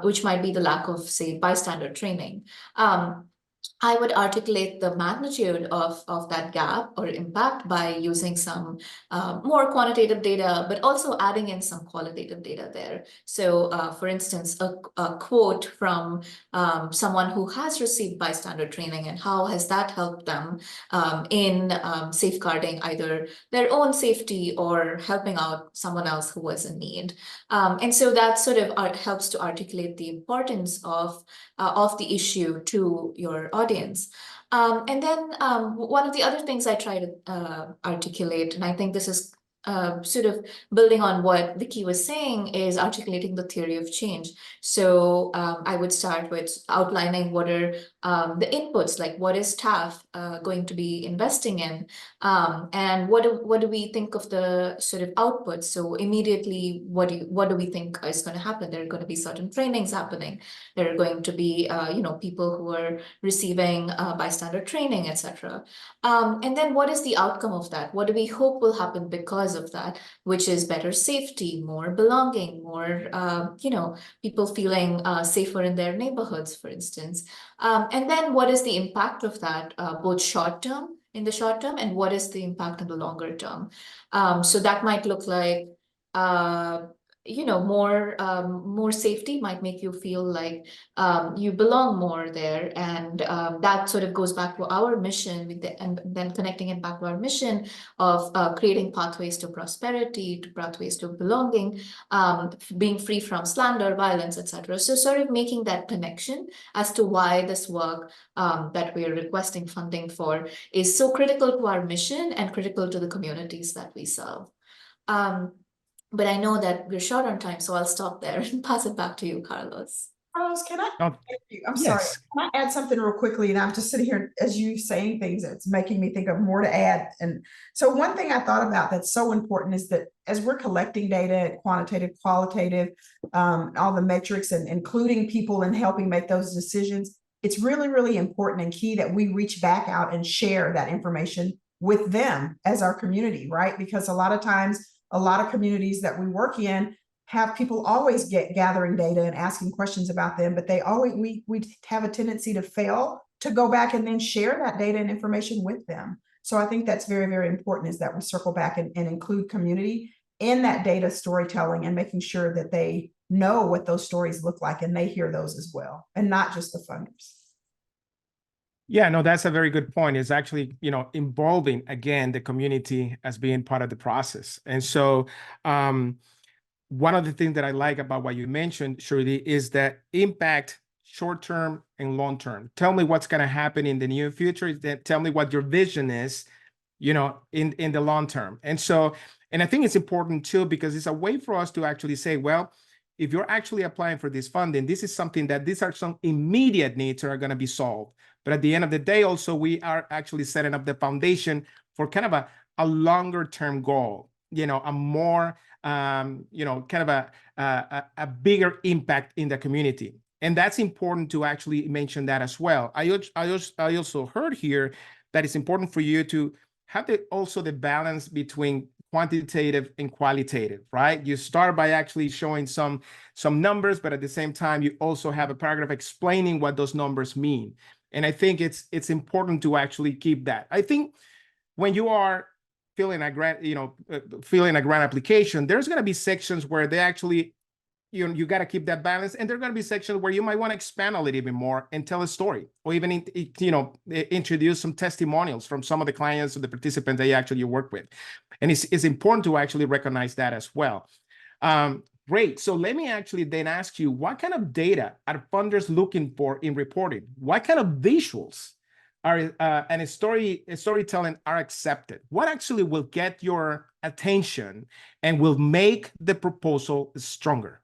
which might be the lack of, say, bystander training. I would articulate the magnitude of that gap or impact by using some more quantitative data, but also adding in some qualitative data there. So for instance, a quote from someone who has received bystander training and how has that helped them in safeguarding either their own safety or helping out someone else who was in need. And so that sort of helps to articulate the importance of the issue to your audience. And then one of the other things I try to articulate, and I think this is sort of building on what Vicky was saying, is articulating the theory of change. So I would start with outlining what are the inputs, like what is staff going to be investing in, and what do we think of the sort of outputs? So immediately, what do we think is going to happen? There are going to be certain trainings happening. There are going to be people who are receiving bystander training, etc. And then what is the outcome of that? What do we hope will happen because of that, which is better safety, more belonging, more, people feeling safer in their neighborhoods, for instance. And then what is the impact of that, both in the short term, and what is the impact in the longer term? So that might look like, more safety might make you feel like you belong more there, and that sort of goes back to our mission, and then connecting it back to our mission of creating pathways to prosperity, to pathways to belonging, being free from slander, violence, etc. So sort of making that connection as to why this work that we're requesting funding for is so critical to our mission and critical to the communities that we serve. But I know that we're short on time, so I'll stop there and pass it back to you, Carlos. Carlos, can I? Oh, Thank you. I'm sorry. yes. Can I add something real quickly? And I'm just sitting here as you saying things, it's making me think of more to add. And so one thing I thought about that's so important is that as we're collecting data, quantitative, qualitative, all the metrics, and including people and helping make those decisions, it's really, really important and key that we reach back out and share that information with them as our community, right? Because a lot of times, a lot of communities that we work in have people always gathering data and asking questions about them, but we have a tendency to fail to go back and then share that data and information with them. So I think that's very, very important, is that we circle back and include community in that data storytelling and making sure that they know what those stories look like and they hear those as well, and not just the funders. Yeah, no, that's a very good point. It's actually, involving, again, the community as being part of the process. And so one of the things that I like about what you mentioned, Shruti, is that impact short-term and long-term. Tell me what's going to happen in the near future. Tell me what your vision is, in the long term. And so, and I think it's important too, because it's a way for us to actually say, well, if you're actually applying for this funding, this is something that these are some immediate needs that are going to be solved. But at the end of the day, also, we are actually setting up the foundation for kind of a longer term goal, a more, kind of a bigger impact in the community. And that's important to actually mention that as well. I also heard here that it's important for you to have also the balance between quantitative and qualitative, right? You start by actually showing some numbers, but at the same time, you also have a paragraph explaining what those numbers mean. And I think it's important to actually keep that. I think when you are filling a grant, filling a grant application, there's going to be sections where they actually, you got to keep that balance. And there are going to be sections where you might want to expand a little bit more and tell a story, or even, introduce some testimonials from some of the clients or the participants that you actually work with. And it's important to actually recognize that as well. Great. So let me actually then ask you, what kind of data are funders looking for in reporting? What kind of visuals are and storytelling are accepted? What actually will get your attention and will make the proposal stronger?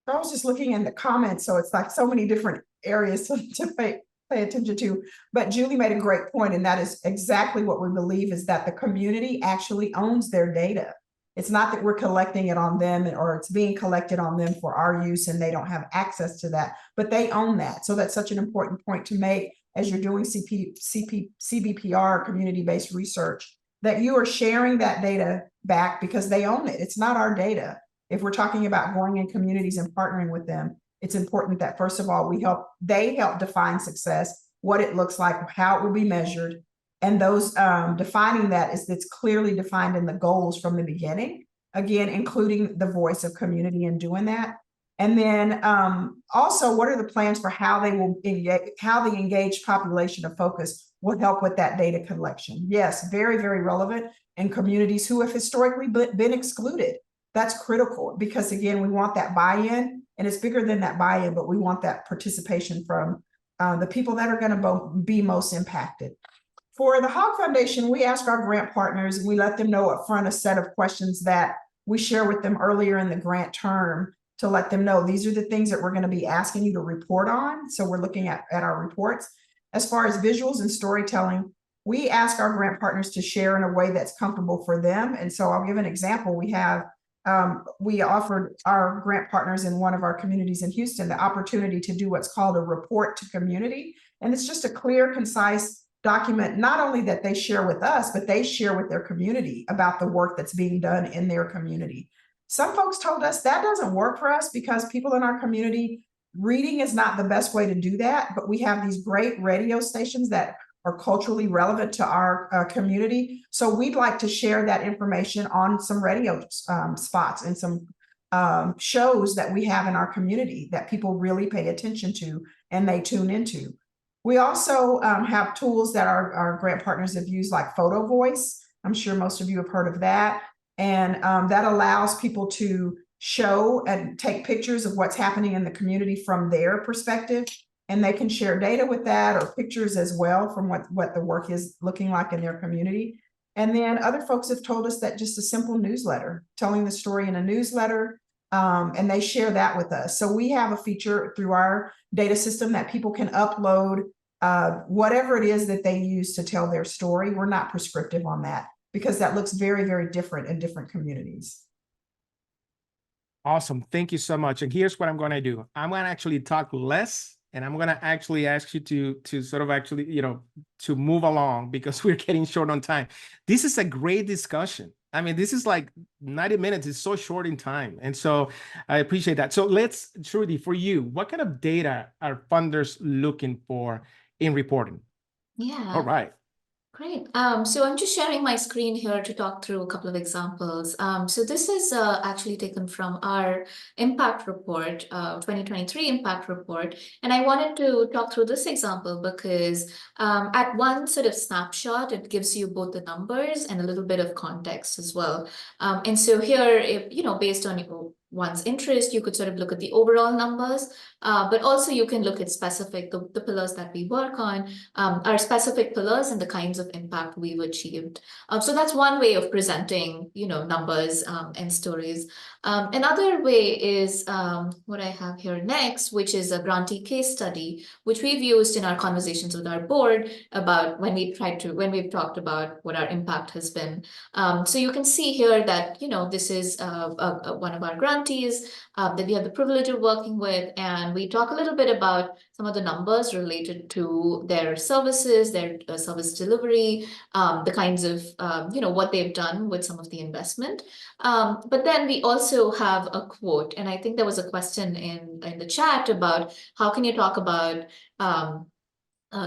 I was just looking in the comments, so it's like so many different areas to pay attention to. But Julie made a great point, and that is exactly what we believe, is that the community actually owns their data. It's not that we're collecting it on them, or it's being collected on them for our use and they don't have access to that, but they own that. So that's such an important point to make as you're doing CBPR, community-based research, that you are sharing that data back because they own it. It's not our data. If we're talking about going in communities and partnering with them, it's important that first of all, they help define success, what it looks like, how it will be measured. And those defining that it's clearly defined in the goals from the beginning, again, including the voice of community in doing that. And then also, what are the plans for how they will engage, how the engaged population of focus will help with that data collection? Yes, very, very relevant in communities who have historically been excluded. That's critical because, again, we want that buy-in, and it's bigger than that buy-in, but we want that participation from the people that are going to be most impacted. For the Hogg Foundation, we ask our grant partners, and we let them know upfront a set of questions that we share with them earlier in the grant term to let them know these are the things that we're going to be asking you to report on. So we're looking at our reports. As far as visuals and storytelling, we ask our grant partners to share in a way that's comfortable for them. And so I'll give an example. We offered our grant partners in one of our communities in Houston the opportunity to do what's called a report to community. And it's just a clear, concise document, not only that they share with us, but they share with their community about the work that's being done in their community. Some folks told us that doesn't work for us because people in our community, reading is not the best way to do that, but we have these great radio stations that are culturally relevant to our community. So we'd like to share that information on some radio spots and some shows that we have in our community that people really pay attention to and they tune into. We also have tools that our grant partners have used, like Photo Voice. I'm sure most of you have heard of that. And that allows people to show and take pictures of what's happening in the community from their perspective. And they can share data with that or pictures as well from what the work is looking like in their community. And then other folks have told us that just a simple newsletter, telling the story in a newsletter, and they share that with us. So we have a feature through our data system that people can upload whatever it is that they use to tell their story. We're not prescriptive on that because that looks very, very different in different communities. Awesome. Thank you so much. And here's what I'm going to do. I'm going to actually talk less, and I'm going to actually ask you to sort of actually, to move along because we're getting short on time. This is a great discussion. I mean, this is like 90 minutes. It's so short in time. And so I appreciate that. So Sruthi, for you, what kind of data are funders looking for in reporting? Yeah. All right. Great. So I'm just sharing my screen here to talk through a couple of examples. So this is actually taken from our impact report, 2023 impact report. And I wanted to talk through this example because at one sort of snapshot, it gives you both the numbers and a little bit of context as well. And so here, if, based on one's interest, you could sort of look at the overall numbers, but also you can look at the pillars that we work on, are specific pillars and the kinds of impact we've achieved. So that's one way of presenting, numbers and stories. Another way is what I have here next, which is a grantee case study, which we've used in our conversations with our board about when we've talked about what our impact has been. So you can see here that, this is one of our grantees that we have the privilege of working with, and we talk a little bit about some of the numbers related to their services, their service delivery, the kinds of, what they've done with some of the investment. But then we also have a quote, and I think there was a question in the chat about how can you talk about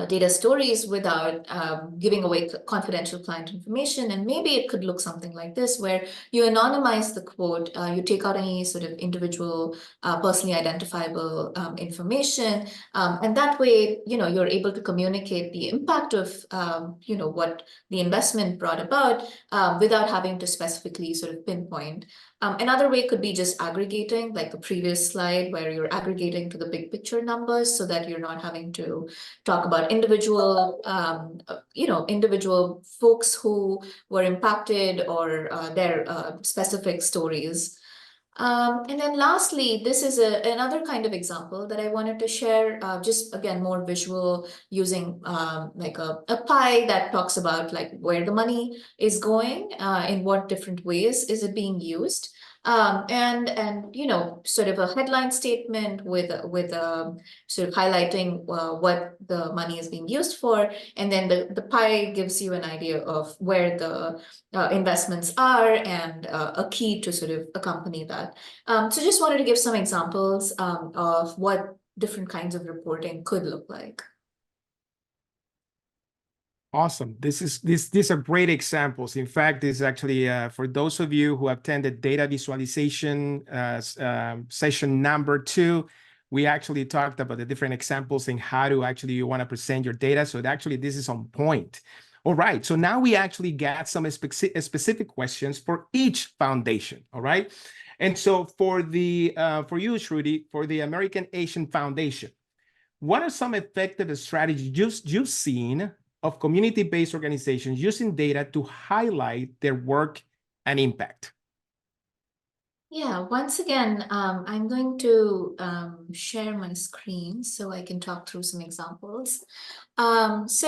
data stories without giving away confidential client information. And maybe it could look something like this, where you anonymize the quote, you take out any sort of individual personally identifiable information. And that way, you're able to communicate the impact of, what the investment brought about without having to specifically sort of pinpoint. Another way could be just aggregating, like the previous slide, where you're aggregating to the big picture numbers so that you're not having to talk about individual, individual folks who were impacted or their specific stories. And then lastly, this is another kind of example that I wanted to share, just again, more visual, using like a pie that talks about like where the money is going, in what different ways is it being used. And sort of a headline statement with sort of highlighting what the money is being used for, and then the pie gives you an idea of where the investments are and a key to sort of accompany that. So just wanted to give some examples of what different kinds of reporting could look like. Awesome. These are great examples. In fact, this is actually for those of you who attended data visualization session number 2, we actually talked about the different examples and how to actually you want to present your data. So actually this is on point. All right. So now we actually got some specific questions for each foundation. All right. And so for you, Shruti, for the American Asian Foundation, what are some effective strategies you've seen of community-based organizations using data to highlight their work and impact? Yeah, once again, I'm going to share my screen so I can talk through some examples. As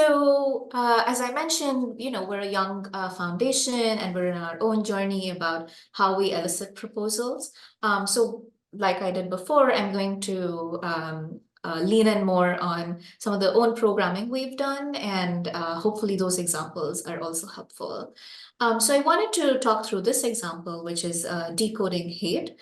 I mentioned, we're a young foundation and we're in our own journey about how we elicit proposals. So like I did before, I'm going to lean in more on some of the own programming we've done, and hopefully those examples are also helpful. So I wanted to talk through this example, which is decoding hate.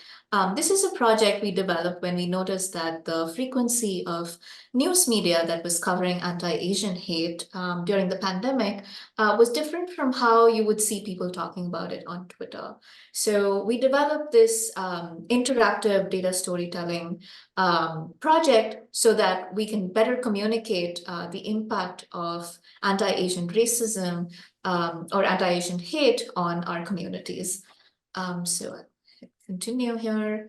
This is a project we developed when we noticed that the frequency of news media that was covering anti-Asian hate during the pandemic was different from how you would see people talking about it on Twitter. So we developed this interactive data storytelling project so that we can better communicate the impact of anti-Asian racism or anti-Asian hate on our communities. So continue here.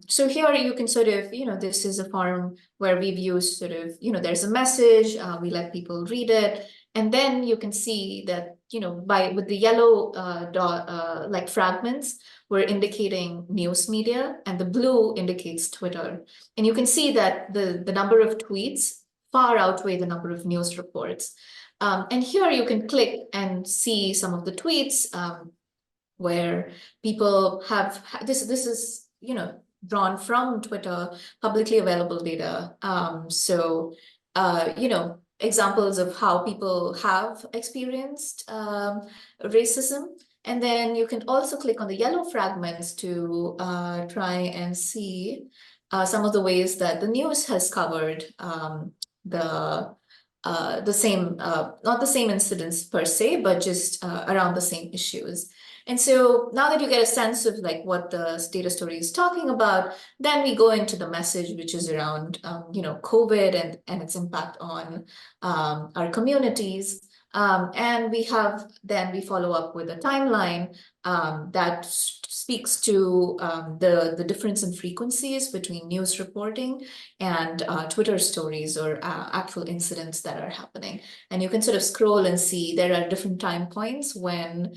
So here you can sort of, this is a forum where we've used sort of, there's a message, we let people read it, and then you can see that, with the yellow dot, like fragments, we're indicating news media, and the blue indicates Twitter. And you can see that the number of tweets far outweigh the number of news reports. And here you can click and see some of the tweets where people have, this is, drawn from Twitter, publicly available data. Examples of how people have experienced racism. And then you can also click on the yellow fragments to try and see some of the ways that the news has covered the same, not the same incidents per se, but just around the same issues. And so now that you get a sense of like what the data story is talking about, then we go into the message, which is around, COVID and its impact on our communities. And we follow up with a timeline that speaks to the difference in frequencies between news reporting and Twitter stories or actual incidents that are happening. And you can sort of scroll and see there are different time points when,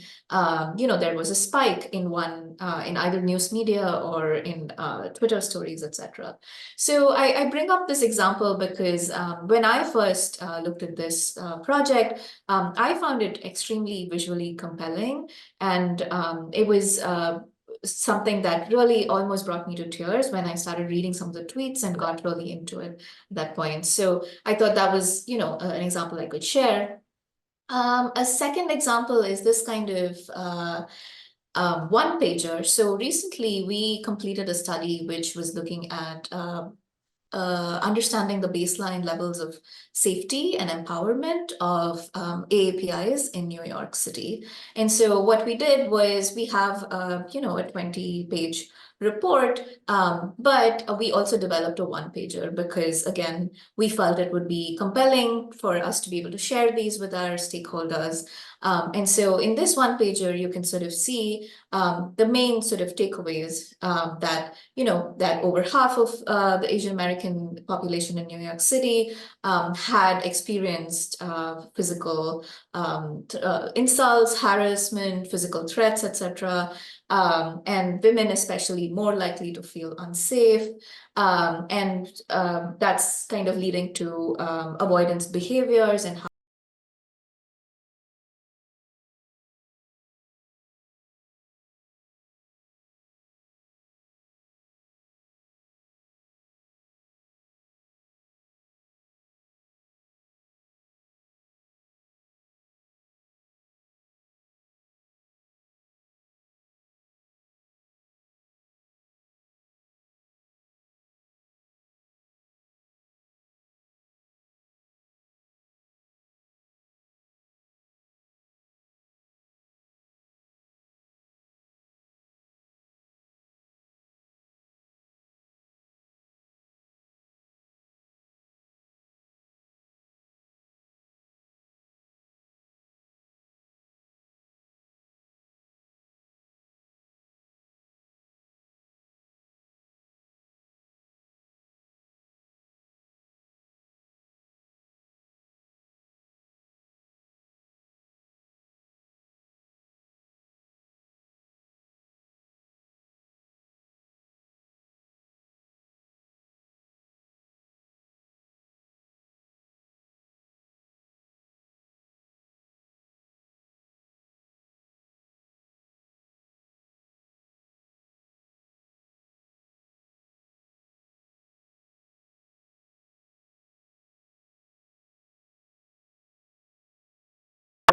there was a spike in one, in either news media or in Twitter stories, etc. So I bring up this example because when I first looked at this project, I found it extremely visually compelling, and it was something that really almost brought me to tears when I started reading some of the tweets and got really into it at that point. So I thought that was, an example I could share. A second example is this kind of one pager. So recently we completed a study which was looking at understanding the baseline levels of safety and empowerment of AAPIs in New York City. And so what we did was we have, a 20-page report, but we also developed a one-pager because, again, we felt it would be compelling for us to be able to share these with our stakeholders. And so in this one-pager, you can sort of see the main sort of takeaways that, that over half of the Asian American population in New York City had experienced physical insults, harassment, physical threats, etc. And women especially more likely to feel unsafe. And that's kind of leading to avoidance behaviors and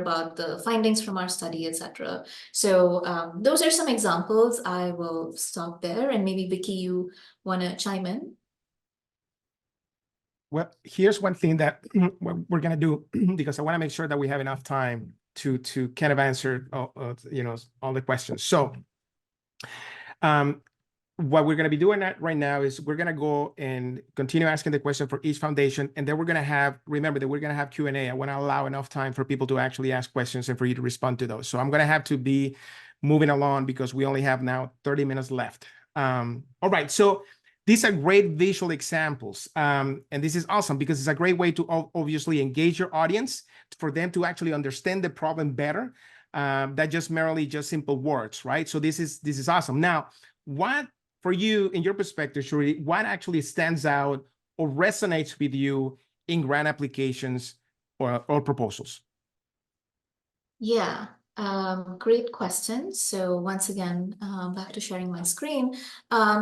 about the findings from our study, etc. So those are some examples. I will stop there, and maybe Vicky, you want to chime in? Well, here's one thing that we're gonna do because I want to make sure that we have enough time to kind of answer all the questions. So what we're going to be doing right now is we're going to go and continue asking the question for each foundation, and then we're going to have, remember that we're going to have Q&A. I want to allow enough time for people to actually ask questions and for you to respond to those. So I'm going to have to be moving along because we only have now 30 minutes left. All right, so these are great visual examples, and this is awesome because it's a great way to obviously engage your audience, for them to actually understand the problem better, than just merely just simple words, right? So this is awesome. Now, what for you, in your perspective, Sruthi, what actually stands out or resonates with you in grant applications or proposals? Yeah, great question. So once again, back to sharing my screen.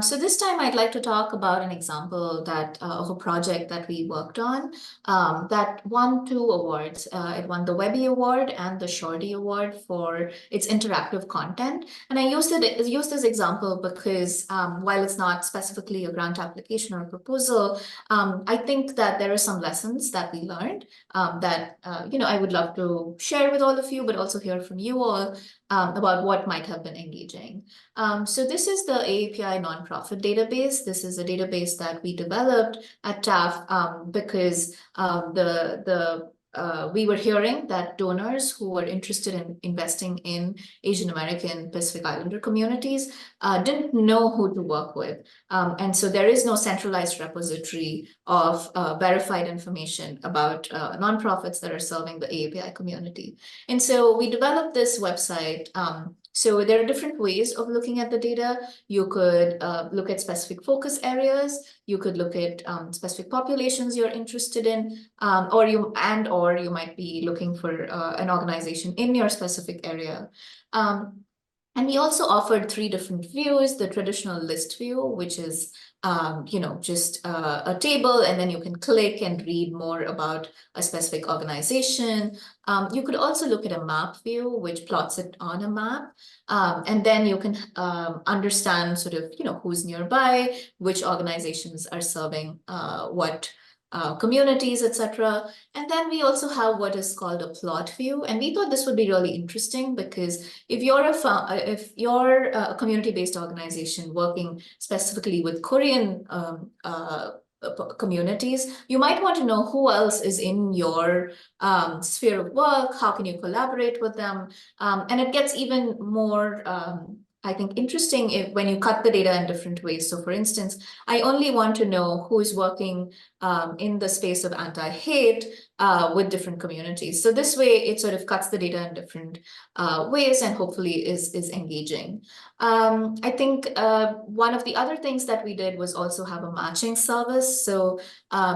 So this time I'd like to talk about an example that of a project that we worked on that won 2 awards. It won the Webby Award and the Shorty Award for its interactive content. And I used this example because while it's not specifically a grant application or proposal, I think that there are some lessons that we learned that I would love to share with all of you, but also hear from you all about what might have been engaging. So this is the AAPI nonprofit database. This is a database that we developed at TAF because we were hearing that donors who were interested in investing in Asian American Pacific Islander communities didn't know who to work with. And so there is no centralized repository of verified information about nonprofits that are serving the AAPI community. And so we developed this website. So there are different ways of looking at the data. You could look at specific focus areas. You could look at specific populations you're interested in, or you might be looking for an organization in your specific area. And we also offered 3 different views: the traditional list view, which is just a table, and then you can click and read more about a specific organization. You could also look at a map view, which plots it on a map. And then you can understand sort of, who's nearby, which organizations are serving what communities, etc. And then we also have what is called a plot view. And we thought this would be really interesting because if you're a community-based organization working specifically with Korean communities, you might want to know who else is in your sphere of work. How can you collaborate with them? And it gets even more I think interesting when you cut the data in different ways. So for instance, I only want to know who is working in the space of anti-hate with different communities. So this way it sort of cuts the data in different ways and hopefully is engaging. I think one of the other things that we did was also have a matching service. So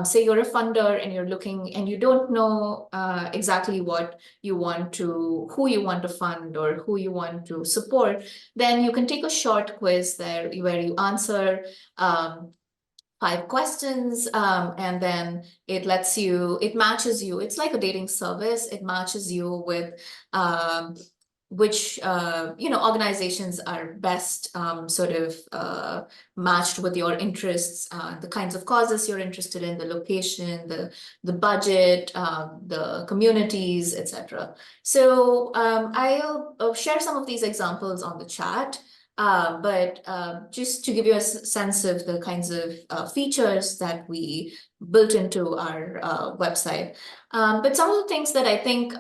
say you're a funder and you're looking and you don't know exactly what you want to, who you want to fund or who you want to support, then you can take a short quiz there where you answer 5 questions, and then it matches you. It's like a dating service. It matches you with which organizations are best sort of matched with your interests, the kinds of causes you're interested in, the location, the budget, the communities, etc. So I'll share some of these examples on the chat. But just to give you a sense of the kinds of features that we built into our website. But some of the things that I think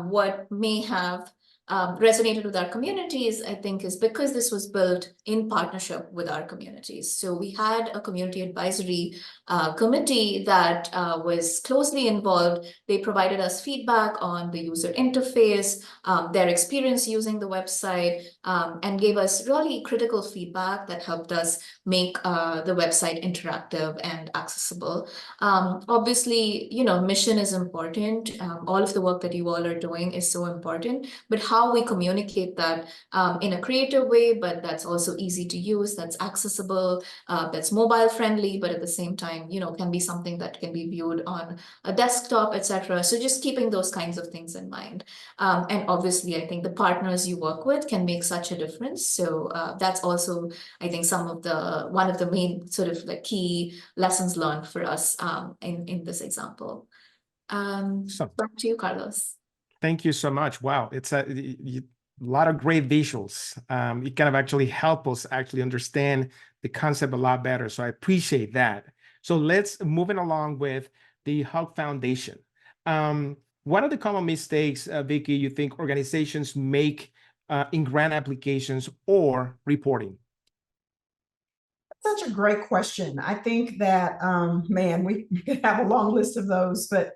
what may have resonated with our communities, I think, is because this was built in partnership with our communities. So we had a community advisory committee that was closely involved. They provided us feedback on the user interface, their experience using the website, and gave us really critical feedback that helped us make the website interactive and accessible. Obviously, mission is important. All of the work that you all are doing is so important, but how we communicate that in a creative way, but that's also easy to use, that's accessible, that's mobile friendly, but at the same time, can be something that can be viewed on a desktop, etc. So just keeping those kinds of things in mind. And obviously, I think the partners you work with can make such a difference. So that's also, I think, one of the main sort of like key lessons learned for us in this example. Back to you, Carlos. Thank you so much. Wow, it's a lot of great visuals. It kind of actually help us actually understand the concept a lot better. So I appreciate that. So let's moving along with the Hogg Foundation. What are the common mistakes, Vicky, you think organizations make in grant applications or reporting? Such a great question. I think that, man, we could have a long list of those, but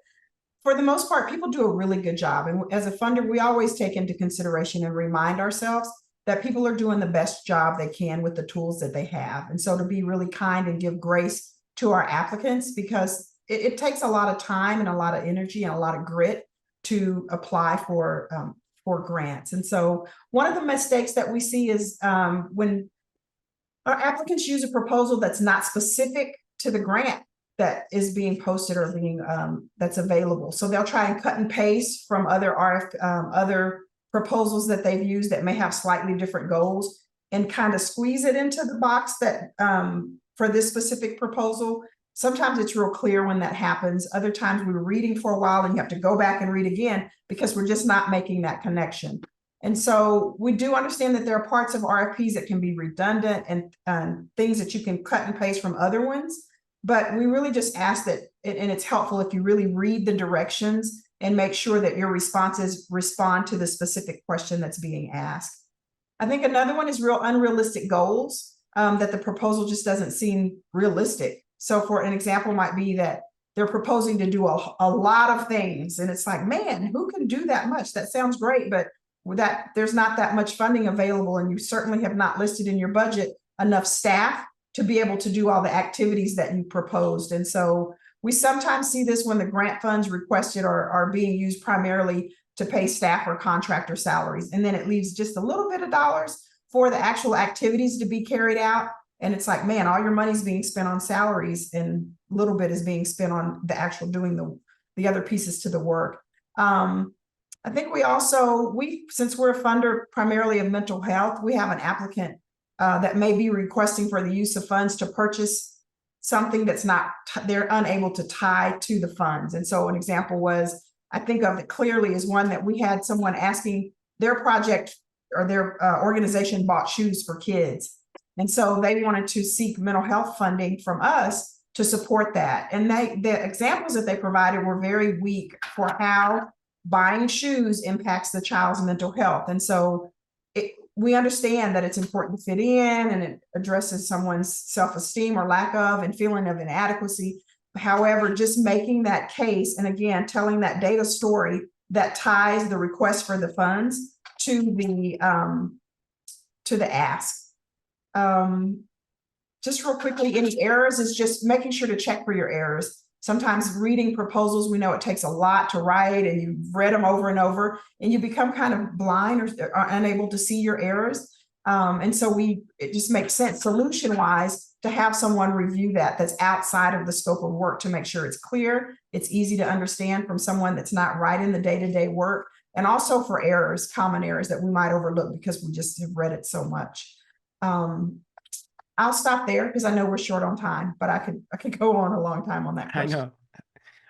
for the most part, people do a really good job. And as a funder, we always take into consideration and remind ourselves that people are doing the best job they can with the tools that they have. And so to be really kind and give grace to our applicants, because it takes a lot of time and a lot of energy and a lot of grit to apply for grants. And so one of the mistakes that we see is when our applicants use a proposal that's not specific to the grant that is being posted or being that's available. So they'll try and cut and paste from other other proposals that they've used that may have slightly different goals and kind of squeeze it into the box that for this specific proposal. Sometimes it's real clear when that happens. Other times we're reading for a while and you have to go back and read again because we're just not making that connection. And so we do understand that there are parts of RFPs that can be redundant and things that you can cut and paste from other ones. But we really just ask that, and it's helpful if you really read the directions and make sure that your responses respond to the specific question that's being asked. I think another one is unrealistic goals, that the proposal just doesn't seem realistic. So for an example might be that they're proposing to do a lot of things. And it's like, man, who can do that much? That sounds great, but that there's not that much funding available. And you certainly have not listed in your budget enough staff to be able to do all the activities that you proposed. And so we sometimes see this when the grant funds requested are being used primarily to pay staff or contractor salaries. And then it leaves just a little bit of dollars for the actual activities to be carried out. And it's like, man, all your money's being spent on salaries and a little bit is being spent on the actual doing the other pieces to the work. I think since we're a funder primarily of mental health, we have an applicant that may be requesting for the use of funds to purchase something that's they're unable to tie to the funds. And so an example was, I think of it clearly as one that we had someone asking their project or their organization bought shoes for kids. And so they wanted to seek mental health funding from us to support that. And the examples that they provided were very weak for how buying shoes impacts the child's mental health. And so we understand that it's important to fit in and it addresses someone's self-esteem or lack of and feeling of inadequacy. However, just making that case and again, telling that data story that ties the request for the funds to the ask. Just real quickly, any errors is just making sure to check for your errors. Sometimes reading proposals, we know it takes a lot to write and you've read them over and over and you become kind of blind or unable to see your errors. And so it just makes sense solution-wise to have someone review that's outside of the scope of work to make sure it's clear, it's easy to understand from someone that's not right in the day-to-day work, and also for errors, common errors that we might overlook because we just have read it so much. I'll stop there because I know we're short on time, but I could go on a long time on that question.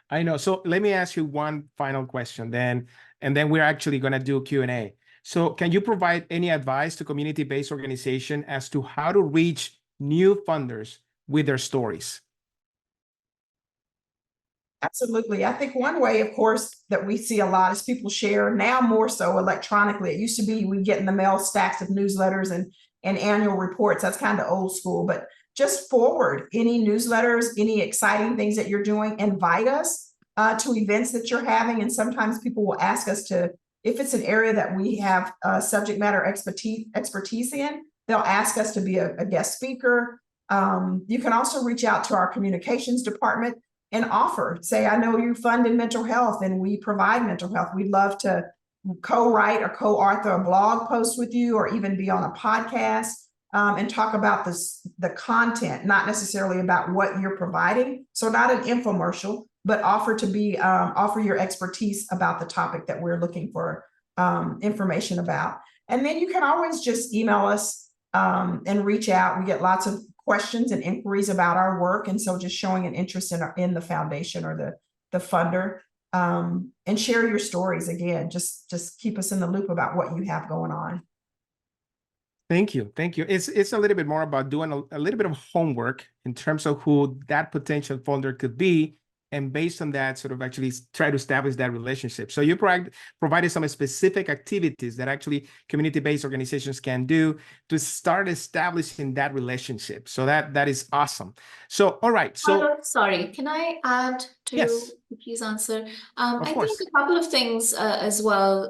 I know. So let me ask you one final question then, and then we're actually going to do Q&A. So can you provide any advice to community-based organization as to how to reach new funders with their stories? Absolutely. I think one way, of course, that we see a lot is people share now more so electronically. It used to be we get in the mail stacks of newsletters and annual reports. That's kind of old school, but just forward any newsletters, any exciting things that you're doing, invite us to events that you're having. And sometimes people will ask us to, if it's an area that we have subject matter expertise in, they'll ask us to be a guest speaker. You can also reach out to our communications department and say, I know you fund in mental health and we provide mental health. We'd love to co-write or co-author a blog post with you, or even be on a podcast and talk about the content, not necessarily about what you're providing. So not an infomercial, but offer your expertise about the topic that we're looking for information about. And then you can always just email us and reach out. We get lots of questions and inquiries about our work. And so just showing an interest in the foundation or the funder, and share your stories. Again, just keep us in the loop about what you have going on. Thank you. Thank you. It's a little bit more about doing a little bit of homework in terms of who that potential funder could be. And based on that, sort of actually try to establish that relationship. So you provided some specific activities that actually community-based organizations can do to start establishing that relationship. So that is awesome. So, all right. So, sorry, can I add to yes, Vicky's answer? of I course. think a couple of things as well.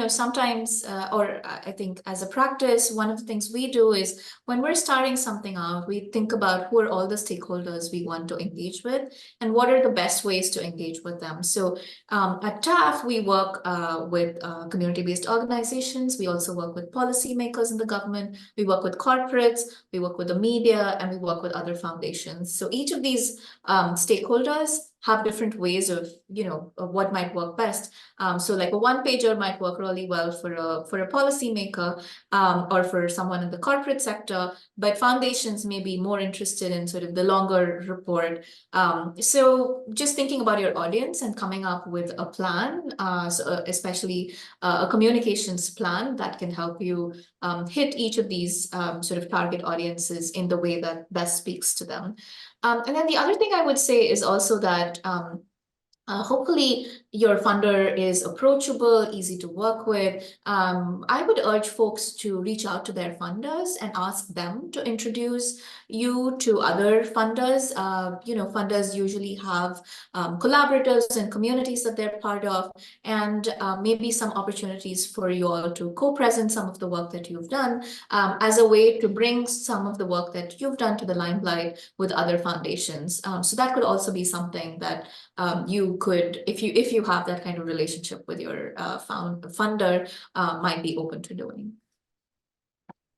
Sometimes, or I think as a practice, one of the things we do is when we're starting something out, we think about who are all the stakeholders we want to engage with and what are the best ways to engage with them. So at TAF, we work with community-based organizations. We also work with policymakers in the government. We work with corporates. We work with the media, and we work with other foundations. So each of these stakeholders have different ways of what might work best. So like a one-pager might work really well for a policymaker or for someone in the corporate sector, but foundations may be more interested in sort of the longer report. So just thinking about your audience and coming up with a plan, especially a communications plan that can help you hit each of these sort of target audiences in the way that best speaks to them. And then the other thing I would say is also that hopefully your funder is approachable, easy to work with. I would urge folks to reach out to their funders and ask them to introduce you to other funders. Funders usually have collaboratives and communities that they're part of, and maybe some opportunities for you all to co-present some of the work that you've done as a way to bring some of the work that you've done to the limelight with other foundations. So that could also be something that you could, if you have that kind of relationship with your funder, might be open to doing.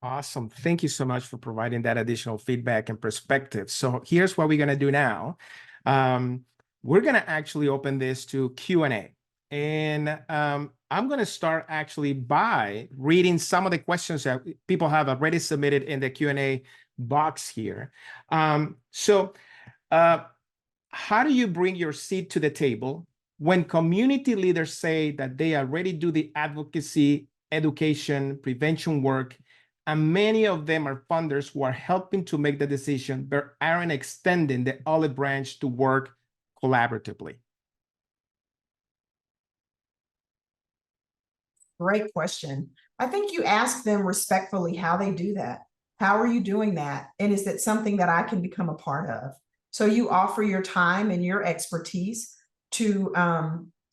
Awesome. Thank you so much for providing that additional feedback and perspective. So here's what we're going to do now. We're going to actually open this to Q&A. And I'm going to start actually by reading some of the questions that people have already submitted in the Q&A box here. How do you bring your seat to the table when community leaders say that they already do the advocacy, education, prevention work, and many of them are funders who are helping to make the decision but aren't extending the olive branch to work collaboratively? Great question. I think you ask them respectfully how they do that. How are you doing that? And is it something that I can become a part of? So you offer your time and your expertise to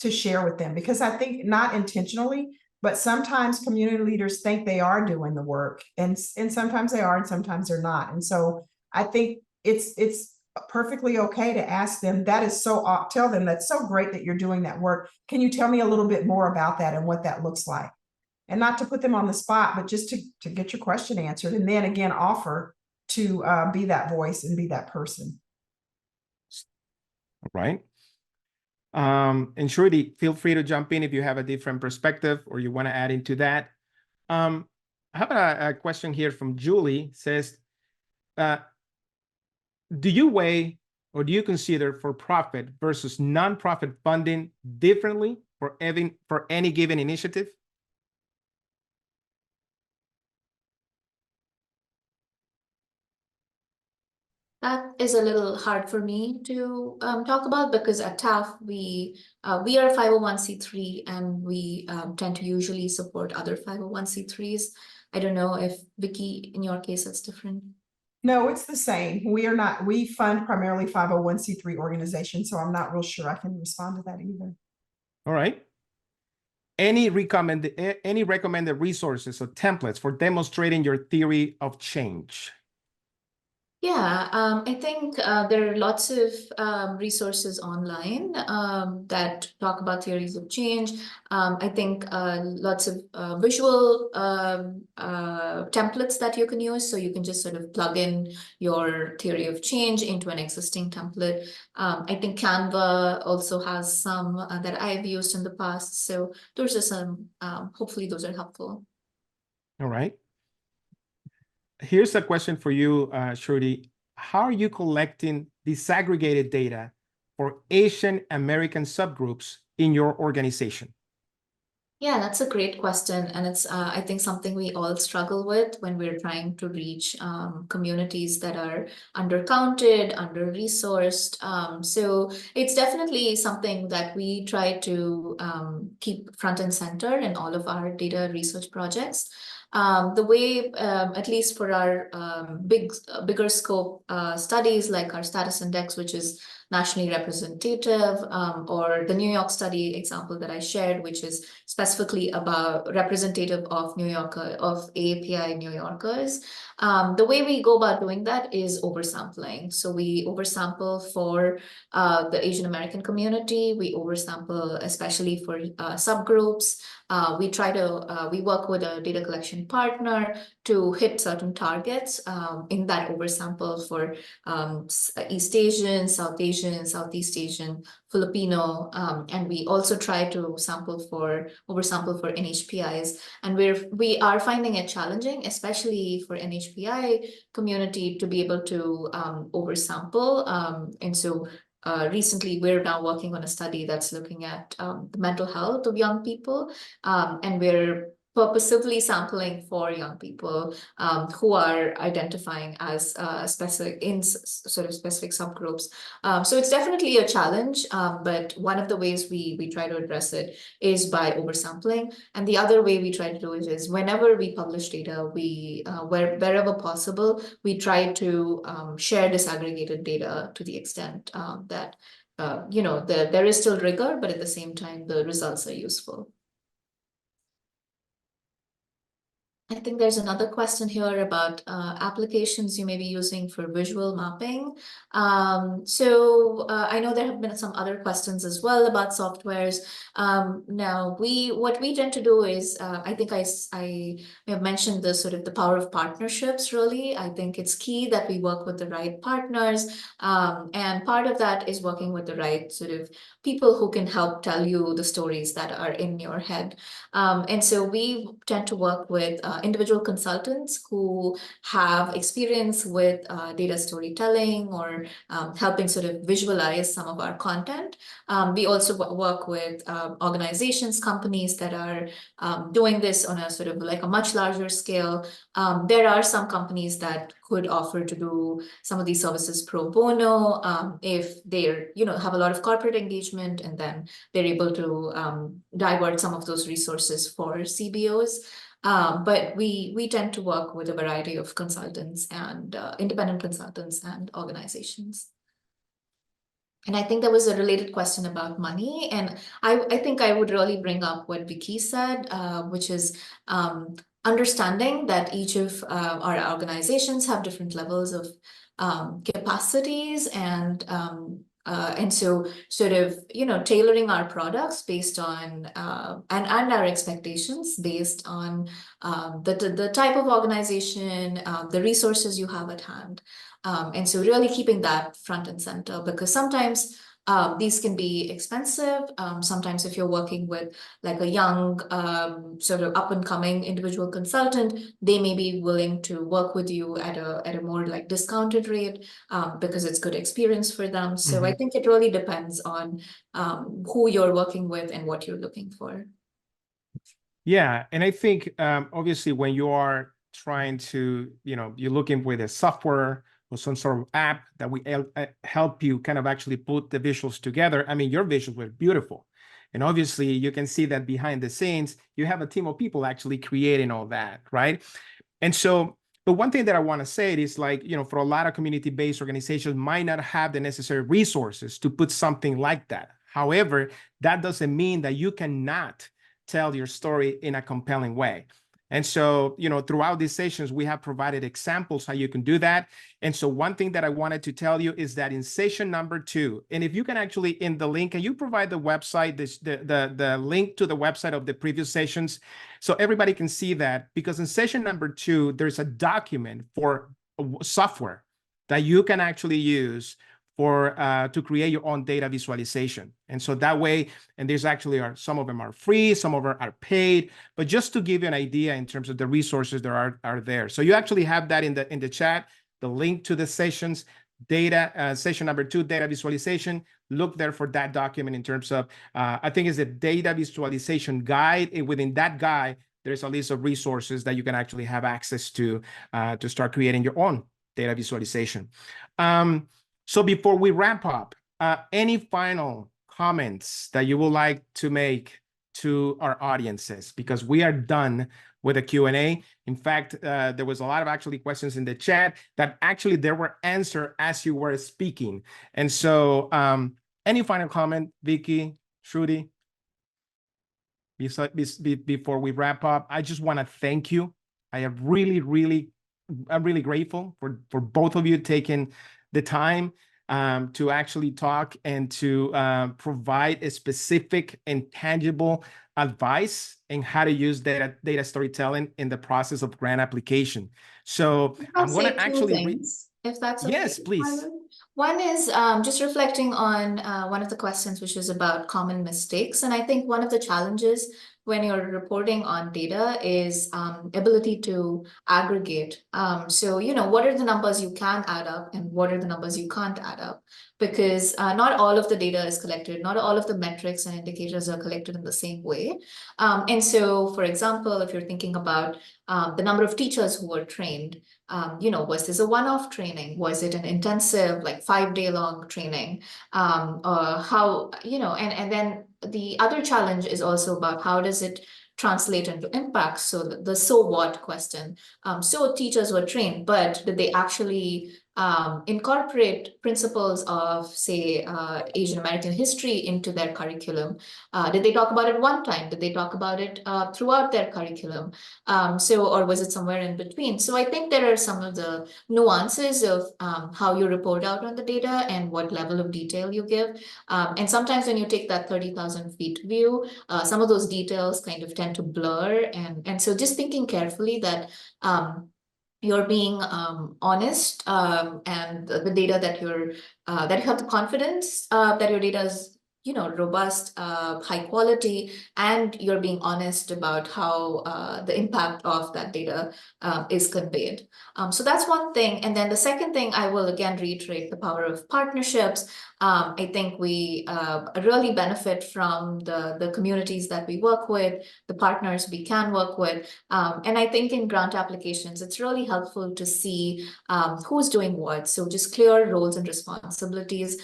share with them, because I think not intentionally, but sometimes community leaders think they are doing the work, and sometimes they are and sometimes they're not. And so I think it's perfectly okay to ask them, tell them that's so great that you're doing that work. Can you tell me a little bit more about that and what that looks like? And not to put them on the spot, but just to get your question answered, and then again offer to be that voice and be that person. All right. And Shruthi, feel free to jump in if you have a different perspective or you want to add into that. How about a question here from Julie? Says, do you weigh or do you consider for-profit versus nonprofit funding differently for any given initiative? That is a little hard for me to talk about, because at TAF, we are a 501c3 and we tend to usually support other 501c3s. I don't know if Vicky, in your case, it's different. No, it's the same. We fund primarily 501c3 organizations, so I'm not real sure I can respond to that either. All right. Any recommended resources or templates for demonstrating your theory of change? Yeah, I think there are lots of resources online that talk about theories of change. I think lots of visual templates that you can use. So you can just sort of plug in your theory of change into an existing template. I think Canva also has some that I've used in the past. So those are some, hopefully those are helpful. All right. Here's a question for you, Shruti. How are you collecting disaggregated data for Asian American subgroups in your organization? Yeah, that's a great question. And it's, I think, something we all struggle with when we're trying to reach communities that are undercounted, under-resourced. So it's definitely something that we try to keep front and center in all of our data research projects. The way, at least for our bigger scope studies like our status index, which is nationally representative, or the New York study example that I shared, which is specifically about representative of of AAPI New Yorkers. The way we go about doing that is oversampling. So we oversample for the Asian American community. We oversample especially for subgroups. We work with a data collection partner to hit certain targets in that oversample for East Asian, South Asian, Southeast Asian, Filipino, and we also try to oversample for NHPIs. And we are finding it challenging, especially for NHPI community, to be able to oversample. And so recently, we're now working on a study that's looking at the mental health of young people, and we're purposively sampling for young people who are identifying as specific in sort of specific subgroups. So it's definitely a challenge, but one of the ways we try to address it is by oversampling. And the other way we try to do it is whenever we publish data, we wherever possible, we try to share disaggregated data to the extent that there is still rigor, but at the same time, the results are useful. I think there's another question here about applications you may be using for visual mapping. So I know there have been some other questions as well about softwares. Now, what we tend to do is, I think I have mentioned the sort of the power of partnerships, really. I think it's key that we work with the right partners. And part of that is working with the right sort of people who can help tell you the stories that are in your head. And so we tend to work with individual consultants who have experience with data storytelling or helping sort of visualize some of our content. We also work with organizations, companies that are doing this on a sort of like a much larger scale. There are some companies that could offer to do some of these services pro bono if they're, have a lot of corporate engagement, and then they're able to divert some of those resources for CBOs. But we tend to work with a variety of consultants and independent consultants and organizations. And I think there was a related question about money. And I think I would really bring up what Vicky said, which is understanding that each of our organizations have different levels of capacities, and so sort of, tailoring our products based on and our expectations based on the type of organization, the resources you have at hand. And so really keeping that front and center, because sometimes these can be expensive. Sometimes if you're working with like a young sort of up and coming individual consultant, they may be willing to work with you at a more like discounted rate because it's good experience for them. So I think it really depends on who you're working with and what you're looking for. Yeah, and I think obviously when you are trying to, you're looking with a software or some sort of app that will help you kind of actually put the visuals together. I mean, your visuals were beautiful. And obviously you can see that behind the scenes, you have a team of people actually creating all that, right? And so, but one thing that I want to say is like, for a lot of community-based organizations might not have the necessary resources to put something like that. However, that doesn't mean that you cannot tell your story in a compelling way. And so, throughout these sessions, we have provided examples how you can do that. And so one thing that I wanted to tell you is that in session number 2, and if you can actually, in the link, can you provide the website, the link to the website of the previous sessions, so everybody can see that? Because in session number 2, there's a document for software that you can actually use for to create your own data visualization. And so that way, and there's actually some of them are free, some of them are paid, but just to give you an idea in terms of the resources that are there. So you actually have that in the chat, the link to the sessions, session number 2, data visualization. Look there for that document in terms of, I think it's a data visualization guide. And within that guide, there's a list of resources that you can actually have access to start creating your own data visualization. So before we wrap up, any final comments that you would like to make to our audiences? Because we are done with the Q&A. In fact, there was a lot of actually questions in the chat that actually there were answered as you were speaking. And so any final comment, Vicky, Shruti? Before we wrap up, I just want to thank you. I'm really grateful for both of you taking the time to actually talk and to provide a specific and tangible advice in how to use data storytelling in the process of grant application. So I'll I'm going say to two actually things, if that's okay. Yes, please. One is just reflecting on one of the questions, which is about common mistakes. And I think one of the challenges when you're reporting on data is ability to aggregate. So, what are the numbers you can add up and what are the numbers you can't add up? Because not all of the data is collected, not all of the metrics and indicators are collected in the same way. And so, for example, if you're thinking about the number of teachers who were trained, was this a one-off training? Was it an intensive, like 5-day long training? How, and then the other challenge is also about how does it translate into impact? So the so what question. So teachers were trained, but did they actually incorporate principles of, say, Asian American history into their curriculum? Did they talk about it one time? Did they talk about it throughout their curriculum? Or was it somewhere in between? So I think there are some of the nuances of how you report out on the data and what level of detail you give. And sometimes when you take that 30,000 feet view, some of those details kind of tend to blur. And so just thinking carefully that you're being honest, and the data that you have the confidence that your data is robust, high quality, and you're being honest about how the impact of that data is conveyed. So that's one thing. And then the second thing, I will again reiterate the power of partnerships. I think we really benefit from the communities that we work with, the partners we can work with. And I think in grant applications, it's really helpful to see who's doing what. So just clear roles and responsibilities,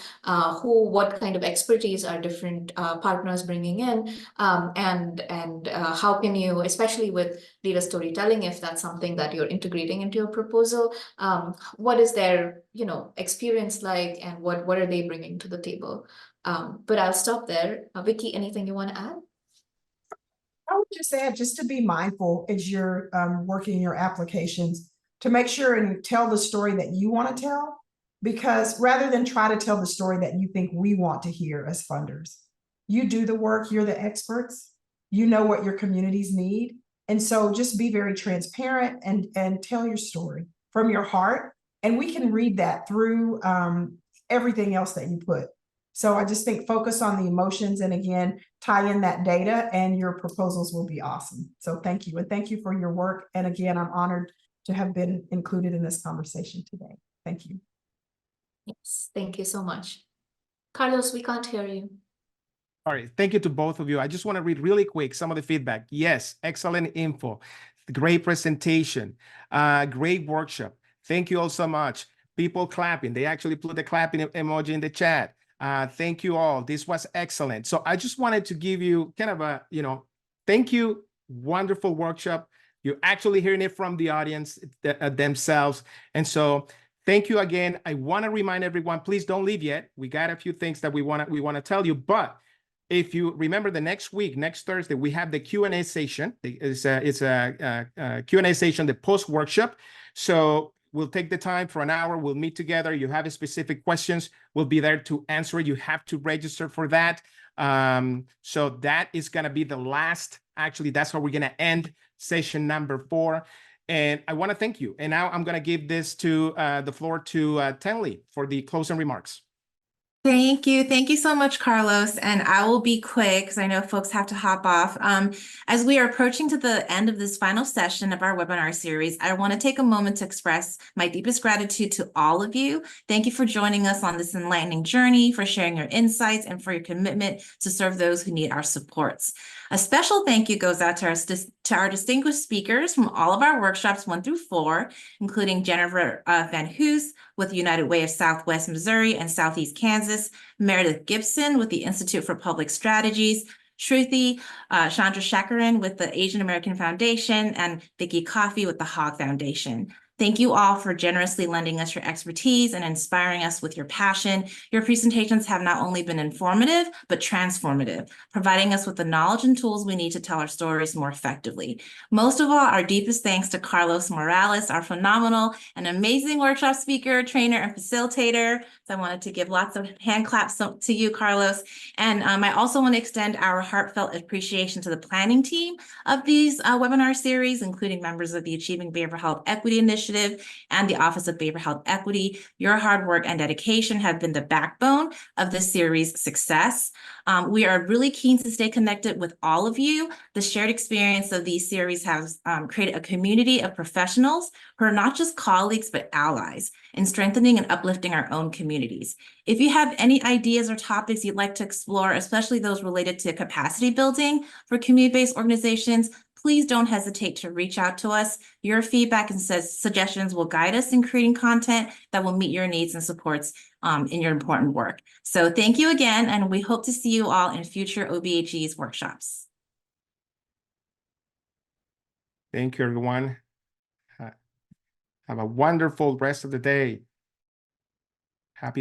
what kind of expertise are different partners bringing in, and how can you, especially with data storytelling, if that's something that you're integrating into your proposal, what is their experience like, and what are they bringing to the table? But I'll stop there. Vicky, anything you want to add? I would just add, just to be mindful as you're working your applications, to make sure and tell the story that you want to tell, because rather than try to tell the story that you think we want to hear as funders, you do the work, you're the experts, you know what your communities need. And so just be very transparent and tell your story from your heart. And we can read that through everything else that you put. So I just think focus on the emotions, and again, tie in that data, and your proposals will be awesome. So thank you. And thank you for your work. And again, I'm honored to have been included in this conversation today. Thank you. Yes, thank you so much. Carlos, we can't hear you. All right, thank you to both of you. I just want to read really quick some of the feedback. Yes, excellent info, great presentation, great workshop. Thank you all so much. People clapping, they actually put the clapping emoji in the chat. Thank you all, this was excellent. So I just wanted to give you kind of a, thank you, wonderful workshop. You're actually hearing it from the audience themselves. And so thank you again. I want to remind everyone, please don't leave yet. We got a few things that we want to tell you, but if you remember, the next week, next Thursday, we have the Q&A session. It's a Q&A session, the post-workshop. So we'll take the time for an hour. We'll meet together. You have specific questions. We'll be there to answer. You have to register for that. So that is going to be the last. Actually, that's how we're going to end session number 4. And I want to thank you. And now I'm going to give this to the floor to Tenley for the closing remarks. Thank you. Thank you so much, Carlos. And I will be quick because I know folks have to hop off. As we are approaching to the end of this final session of our webinar series, I want to take a moment to express my deepest gratitude to all of you. Thank you for joining us on this enlightening journey, for sharing your insights, and for your commitment to serve those who need our supports. A special thank you goes out to our distinguished speakers from all of our workshops 1 through 4, including Jennifer Van Hoos with United Way of Southwest Missouri and Southeast Kansas, Meredith Gibson with the Institute for Public Strategies, Sruthi Chandrasekaran with the Asian American Foundation, and Vicky Coffey with the Hogg Foundation. Thank you all for generously lending us your expertise and inspiring us with your passion. Your presentations have not only been informative, but transformative, providing us with the knowledge and tools we need to tell our stories more effectively. Most of all, our deepest thanks to Carlos Morales, our phenomenal and amazing workshop speaker, trainer, and facilitator. So I wanted to give lots of hand claps to you, Carlos. And I also want to extend our heartfelt appreciation to the planning team of these webinar series, including members of the Achieving Behavioral Health Equity Initiative and the Office of Behavioral Health Equity. Your hard work and dedication have been the backbone of this series' success. We are really keen to stay connected with all of you. The shared experience of these series has created a community of professionals who are not just colleagues, but allies in strengthening and uplifting our own communities. If you have any ideas or topics you'd like to explore, especially those related to capacity building for community-based organizations, please don't hesitate to reach out to us. Your feedback and suggestions will guide us in creating content that will meet your needs and supports in your important work. So thank you again, and we hope to see you all in future OBHE's workshops. Thank you, everyone. Have a wonderful rest of the day. Happy